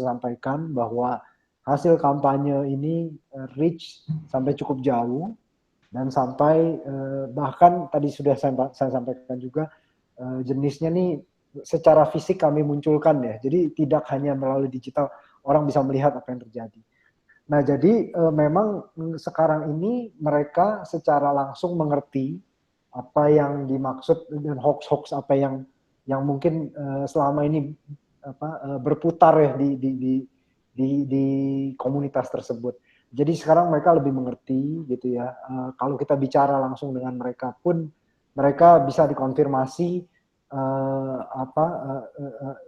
sampaikan bahwa hasil kampanye ini reach sampai cukup jauh, dan sampai bahkan tadi sudah saya sampaikan juga, jenisnya nih secara fisik kami munculkan ya, jadi tidak hanya melalui digital, orang bisa melihat apa yang terjadi. Nah, jadi memang sekarang ini mereka secara langsung mengerti apa yang dimaksud dan hoax-hoax apa yang mungkin selama ini berputar ya di komunitas tersebut. Jadi sekarang mereka lebih mengerti gitu ya. Kalau kita bicara langsung dengan mereka pun mereka bisa dikonfirmasi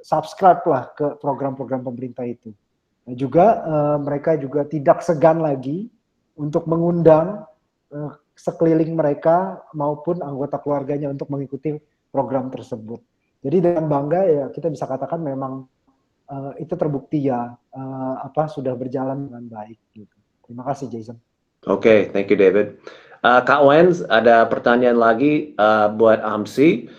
subscribe lah ke program-program pemerintah itu. Juga mereka juga tidak segan lagi untuk mengundang sekeliling mereka maupun anggota keluarganya untuk mengikuti program tersebut. Jadi dengan bangga ya kita bisa katakan memang itu terbukti ya sudah berjalan dengan baik. Gitu. Terima kasih Jason. Oke, thank you David. Kak Wenz, ada pertanyaan lagi buat AMSI.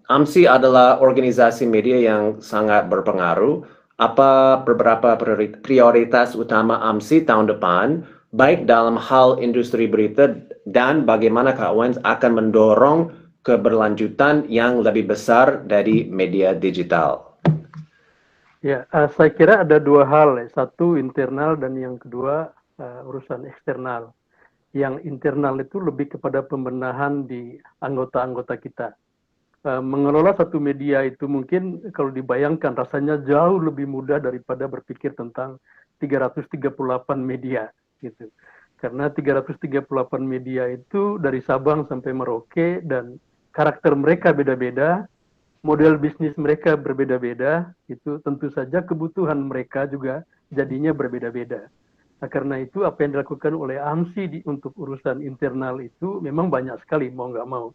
AMSI adalah organisasi media yang sangat berpengaruh. Apa beberapa prioritas utama AMSI tahun depan, baik dalam hal industri berita dan bagaimana Kak Wenz akan mendorong keberlanjutan yang lebih besar dari media digital? Ya, saya kira ada 2 hal, satu internal dan yang kedua urusan eksternal. Yang internal itu lebih kepada pembenahan di anggota-anggota kita. Mengelola satu media itu mungkin kalau dibayangkan rasanya jauh lebih mudah daripada berpikir tentang 338 media gitu. Karena 338 media itu dari Sabang sampai Merauke dan karakter mereka beda-beda, model bisnis mereka berbeda-beda, itu tentu saja kebutuhan mereka juga jadinya berbeda-beda. Nah, karena itu apa yang dilakukan oleh AMSI untuk urusan internal itu memang banyak sekali, mau nggak mau.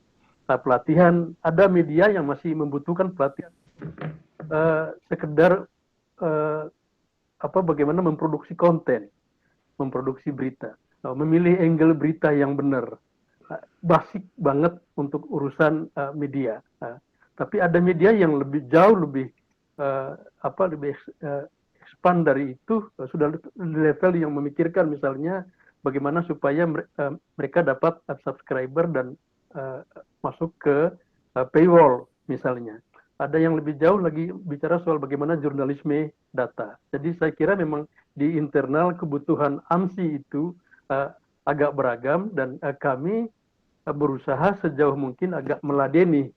Pelatihan, ada media yang masih membutuhkan pelatihan sekedar bagaimana memproduksi konten, memproduksi berita, memilih angle berita yang benar, basic banget untuk urusan media. Tapi ada media yang jauh lebih expand dari itu, sudah level yang memikirkan misalnya bagaimana supaya mereka dapat subscriber dan masuk ke paywall misalnya. Ada yang lebih jauh lagi bicara soal bagaimana jurnalisme data. Jadi saya kira memang di internal kebutuhan AMSI itu agak beragam dan kami berusaha sejauh mungkin agak meladeni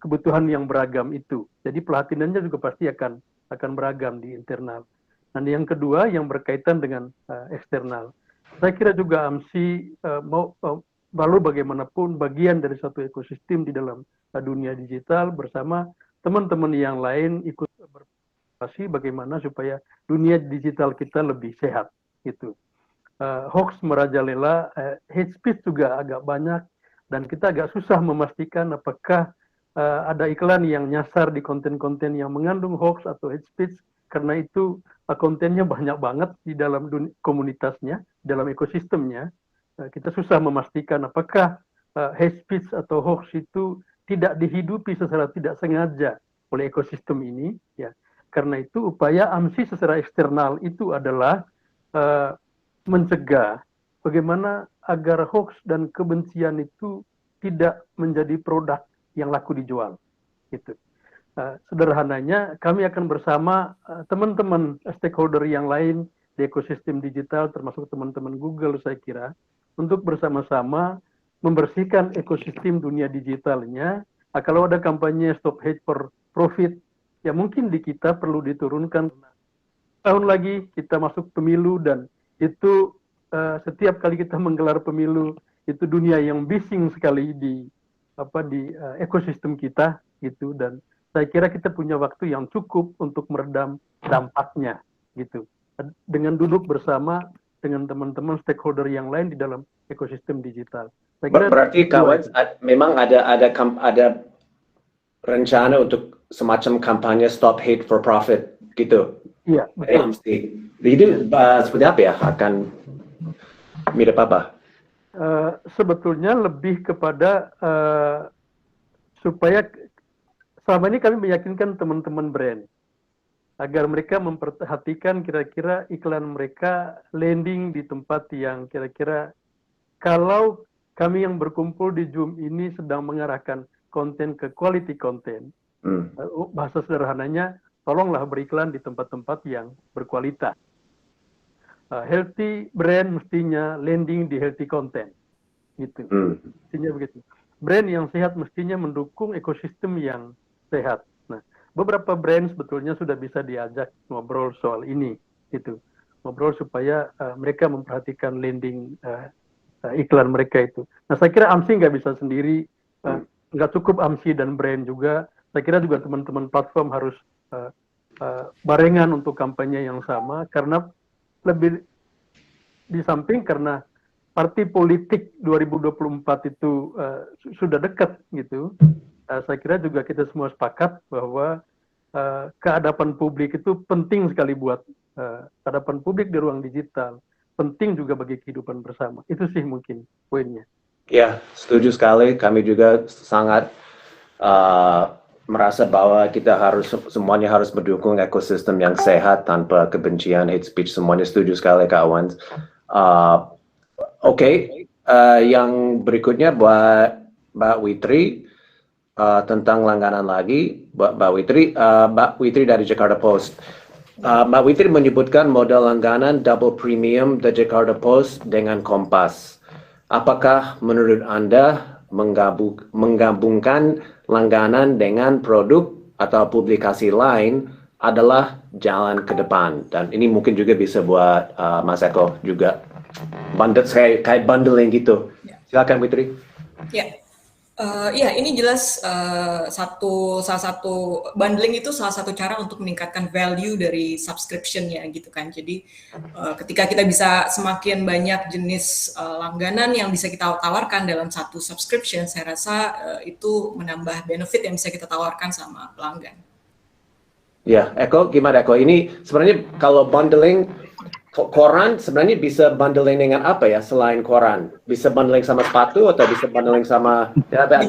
kebutuhan yang beragam itu. Jadi pelatinannya juga pasti akan beragam di internal. Dan yang kedua yang berkaitan dengan eksternal. Saya kira juga AMSI lalu bagaimanapun bagian dari satu ekosistem di dalam dunia digital bersama teman-teman yang lain ikut berpartisipasi bagaimana supaya dunia digital kita lebih sehat gitu. Hoax merajalela, hate speech juga agak banyak, dan kita agak susah memastikan apakah ada iklan yang nyasar di konten-konten yang mengandung hoax atau hate speech, karena itu kontennya banyak banget di dalam komunitasnya, dalam ekosistemnya. Kita susah memastikan apakah hate speech atau hoax itu tidak dihidupi secara tidak sengaja oleh ekosistem ini. Ya, karena itu upaya AMSI secara eksternal itu adalah mencegah bagaimana agar hoax dan kebencian itu tidak menjadi produk yang laku dijual. Gitu. Sederhananya, kami akan bersama teman-teman stakeholder yang lain di ekosistem digital, termasuk teman-teman Google, saya kira, untuk bersama-sama membersihkan ekosistem dunia digitalnya. Kalau ada kampanye Stop Hate for Profit, ya mungkin di kita perlu diturunkan. Tahun lagi kita masuk pemilu, dan itu setiap kali kita menggelar pemilu, itu dunia yang bising sekali di ekosistem kita, gitu. Dan saya kira kita punya waktu yang cukup untuk meredam dampaknya, gitu. Dengan duduk bersama dengan teman-teman stakeholder yang lain di dalam ekosistem digital. Saya kira Berarti kawan memang ada rencana untuk semacam kampanye Stop Hate for Profit gitu. Iya, betul. Itu seperti apa ya? Akan mirip apa? Sebetulnya lebih kepada supaya selama ini kami meyakinkan teman-teman brand agar mereka memperhatikan kira-kira iklan mereka landing di tempat yang kira-kira, kalau kami yang berkumpul di Zoom ini sedang mengarahkan konten ke quality content, bahasa sederhananya, tolonglah beriklan di tempat-tempat yang berkualitas. Healthy brand mestinya landing di healthy content, gitu. Mestinya begitu. Brand yang sehat mestinya mendukung ekosistem yang sehat. Nah, beberapa brand sebetulnya sudah bisa diajak ngobrol soal ini, gitu. Ngobrol supaya mereka memperhatikan landing iklan mereka itu. Nah, saya kira AMSI nggak bisa sendiri, nggak cukup AMSI dan brand juga. Saya kira juga teman-teman platform harus barengan untuk kampanye yang sama, karena lebih di samping karena partai politik 2024 itu sudah dekat, gitu. Saya kira juga kita semua sepakat bahwa kehadapan publik itu penting sekali buat kehadapan publik di ruang digital, penting juga bagi kehidupan bersama. Itu sih mungkin poinnya. Ya, setuju sekali. Kami juga sangat merasa bahwa kita semuanya harus mendukung ekosistem yang sehat tanpa kebencian, hate speech. Semuanya setuju sekali, kawan. Oke, yang berikutnya buat Mbak Witri tentang langganan lagi. Mbak Witri dari Jakarta Post. Mbak Witri menyebutkan model langganan double premium The Jakarta Post dengan Kompas. Apakah menurut Anda menggabungkan langganan dengan produk atau publikasi lain adalah jalan ke depan? Dan ini mungkin juga bisa buat Mas Eko juga. Kayak bundling gitu. Silakan Witri. Ya, ini jelas salah satu bundling itu salah satu cara untuk meningkatkan value dari subscription-nya gitu kan. Jadi ketika kita bisa semakin banyak jenis langganan yang bisa kita tawarkan dalam satu subscription, saya rasa itu menambah benefit yang bisa kita tawarkan sama pelanggan. Ya, Eko, gimana Eko? Ini sebenarnya kalau bundling koran sebenarnya bisa bundling dengan apa ya selain koran? Bisa bundling sama sepatu atau bisa bundling sama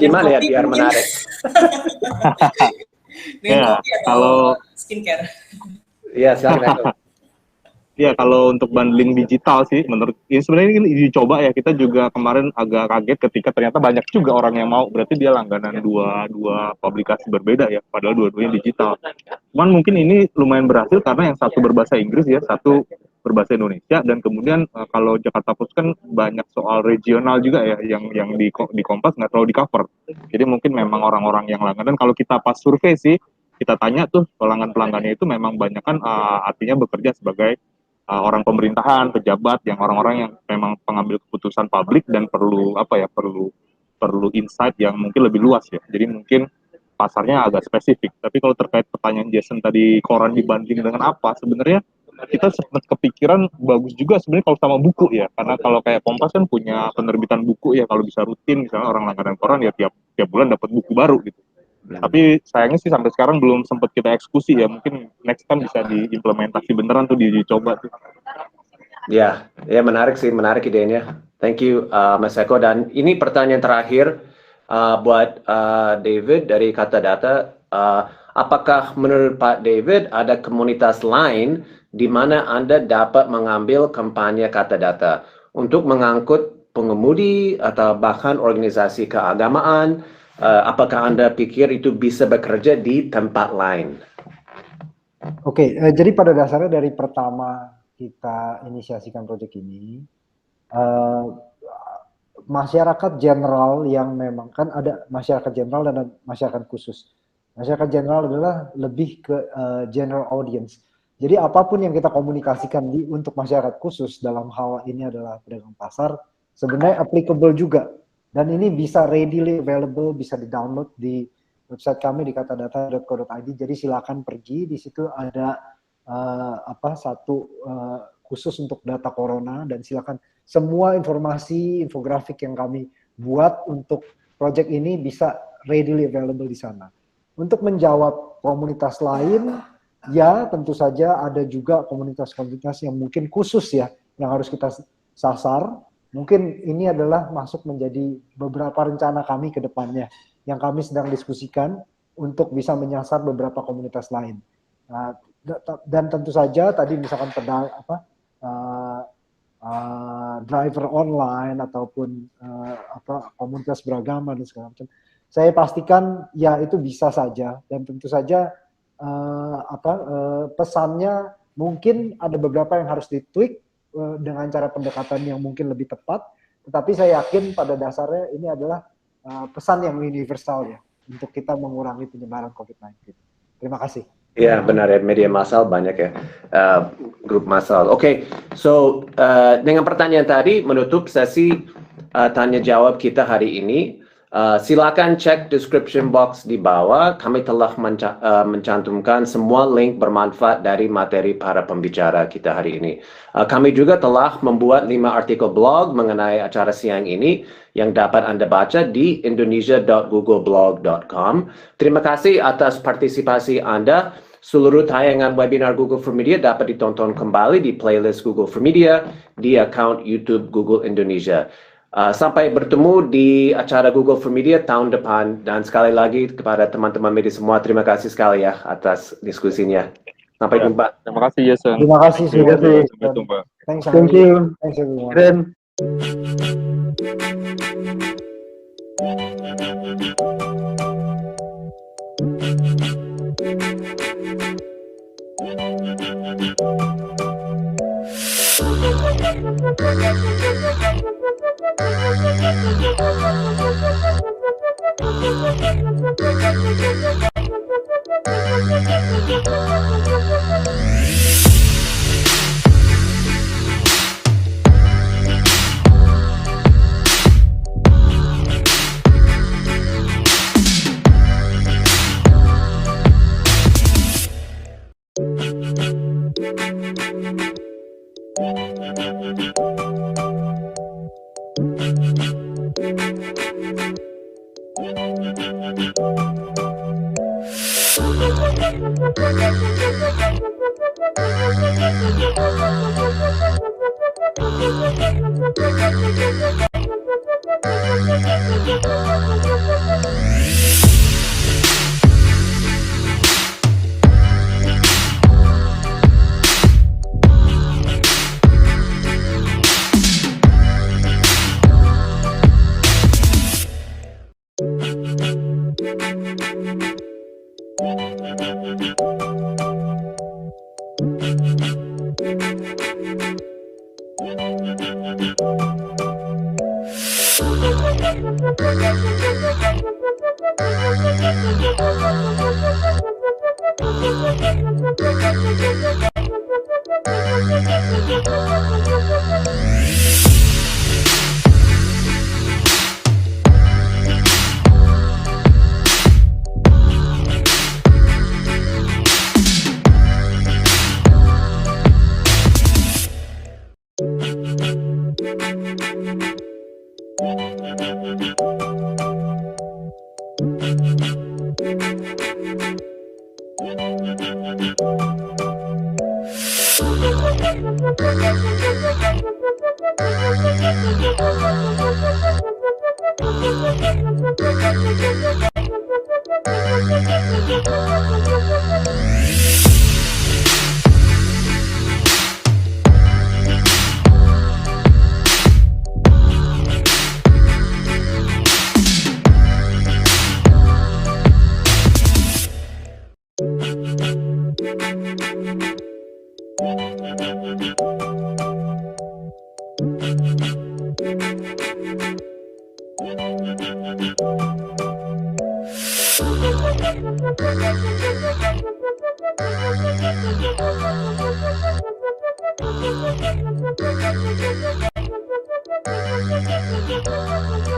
gimana ya biar menarik? Dengan kopi atau skincare. Iya, silakan. Ya, kalau untuk bundling digital sih, menurut ini sebenarnya ini dicoba ya. Kita juga kemarin agak kaget ketika ternyata banyak juga orang yang mau. Berarti dia langganan dua publikasi berbeda ya, padahal dua-duanya digital. Cuman mungkin ini lumayan berhasil karena yang satu berbahasa Inggris ya, satu berbahasa Indonesia, dan kemudian kalau Jakarta Post kan banyak soal regional juga ya, yang di Kompas nggak terlalu di cover. Jadi mungkin memang orang-orang yang langganan, kalau kita pas survei sih, kita tanya tuh pelanggan-pelanggannya itu memang banyak kan artinya bekerja sebagai orang pemerintahan, pejabat, yang orang-orang yang memang pengambil keputusan publik dan perlu insight yang mungkin lebih luas ya. Jadi mungkin pasarnya agak spesifik. Tapi kalau terkait pertanyaan Jason tadi, koran dibanding dengan apa, sebenarnya kita sempat kepikiran bagus juga sebenarnya kalau sama buku ya, karena kalau kayak Kompas kan punya penerbitan buku ya, kalau bisa rutin misalnya orang langganan koran ya tiap bulan dapat buku baru gitu. Tapi sayangnya sih sampai sekarang belum sempat kita eksekusi ya, mungkin next time bisa diimplementasi beneran tuh, dicoba tuh. Ya, menarik sih, menarik idenya. Thank you Mas Eko. Dan ini pertanyaan terakhir buat David dari Kata Data. Apakah menurut Pak David ada komunitas lain di mana Anda dapat mengambil kampanye Kata Data untuk mengangkut pengemudi atau bahkan organisasi keagamaan? Apakah Anda pikir itu bisa bekerja di tempat lain? Oke, jadi pada dasarnya dari pertama kita inisiasikan proyek ini, masyarakat general yang memang kan ada masyarakat general dan masyarakat khusus. Masyarakat general adalah lebih ke general audience. Jadi apapun yang kita komunikasikan untuk masyarakat khusus dalam hal ini adalah pedagang pasar, sebenarnya applicable juga. Dan ini bisa readily available, bisa di-download di website kami di katadata.co.id. Jadi silakan pergi, di situ ada satu khusus untuk data corona, dan silakan semua informasi infografik yang kami buat untuk project ini bisa readily available di sana. Untuk menjawab komunitas lain, ya tentu saja ada juga komunitas-komunitas yang mungkin khusus ya, yang harus kita sasar. Mungkin ini adalah masuk menjadi beberapa rencana kami ke depannya yang kami sedang diskusikan untuk bisa menyasar beberapa komunitas lain. Dan tentu saja tadi misalkan driver online ataupun komunitas beragama dan segala macam, saya pastikan ya itu bisa saja. Dan tentu saja pesannya mungkin ada beberapa yang harus ditweak dengan cara pendekatan yang mungkin lebih tepat, tetapi saya yakin pada dasarnya ini adalah pesan yang universal ya untuk kita mengurangi penyebaran COVID-19. Terima kasih. Ya benar ya, media massal banyak ya, grup massal. Oke, so dengan pertanyaan tadi menutup sesi tanya jawab kita hari ini. Silakan cek description box di bawah. Kami telah mencantumkan semua link bermanfaat dari materi para pembicara kita hari ini. Kami juga telah membuat 5 artikel blog mengenai acara siang ini yang dapat Anda baca di indonesia.googleblog.com. Terima kasih atas partisipasi Anda. Seluruh tayangan webinar Google for Media dapat ditonton kembali di playlist Google for Media di account YouTube Google Indonesia. Sampai bertemu di acara Google for Media tahun depan, dan sekali lagi kepada teman-teman media semua, terima kasih sekali ya atas diskusinya. Sampai jumpa. Terima kasih Jason. Terima kasih sudah. Sampai jumpa. Thank you. Thanks everyone. Thank you.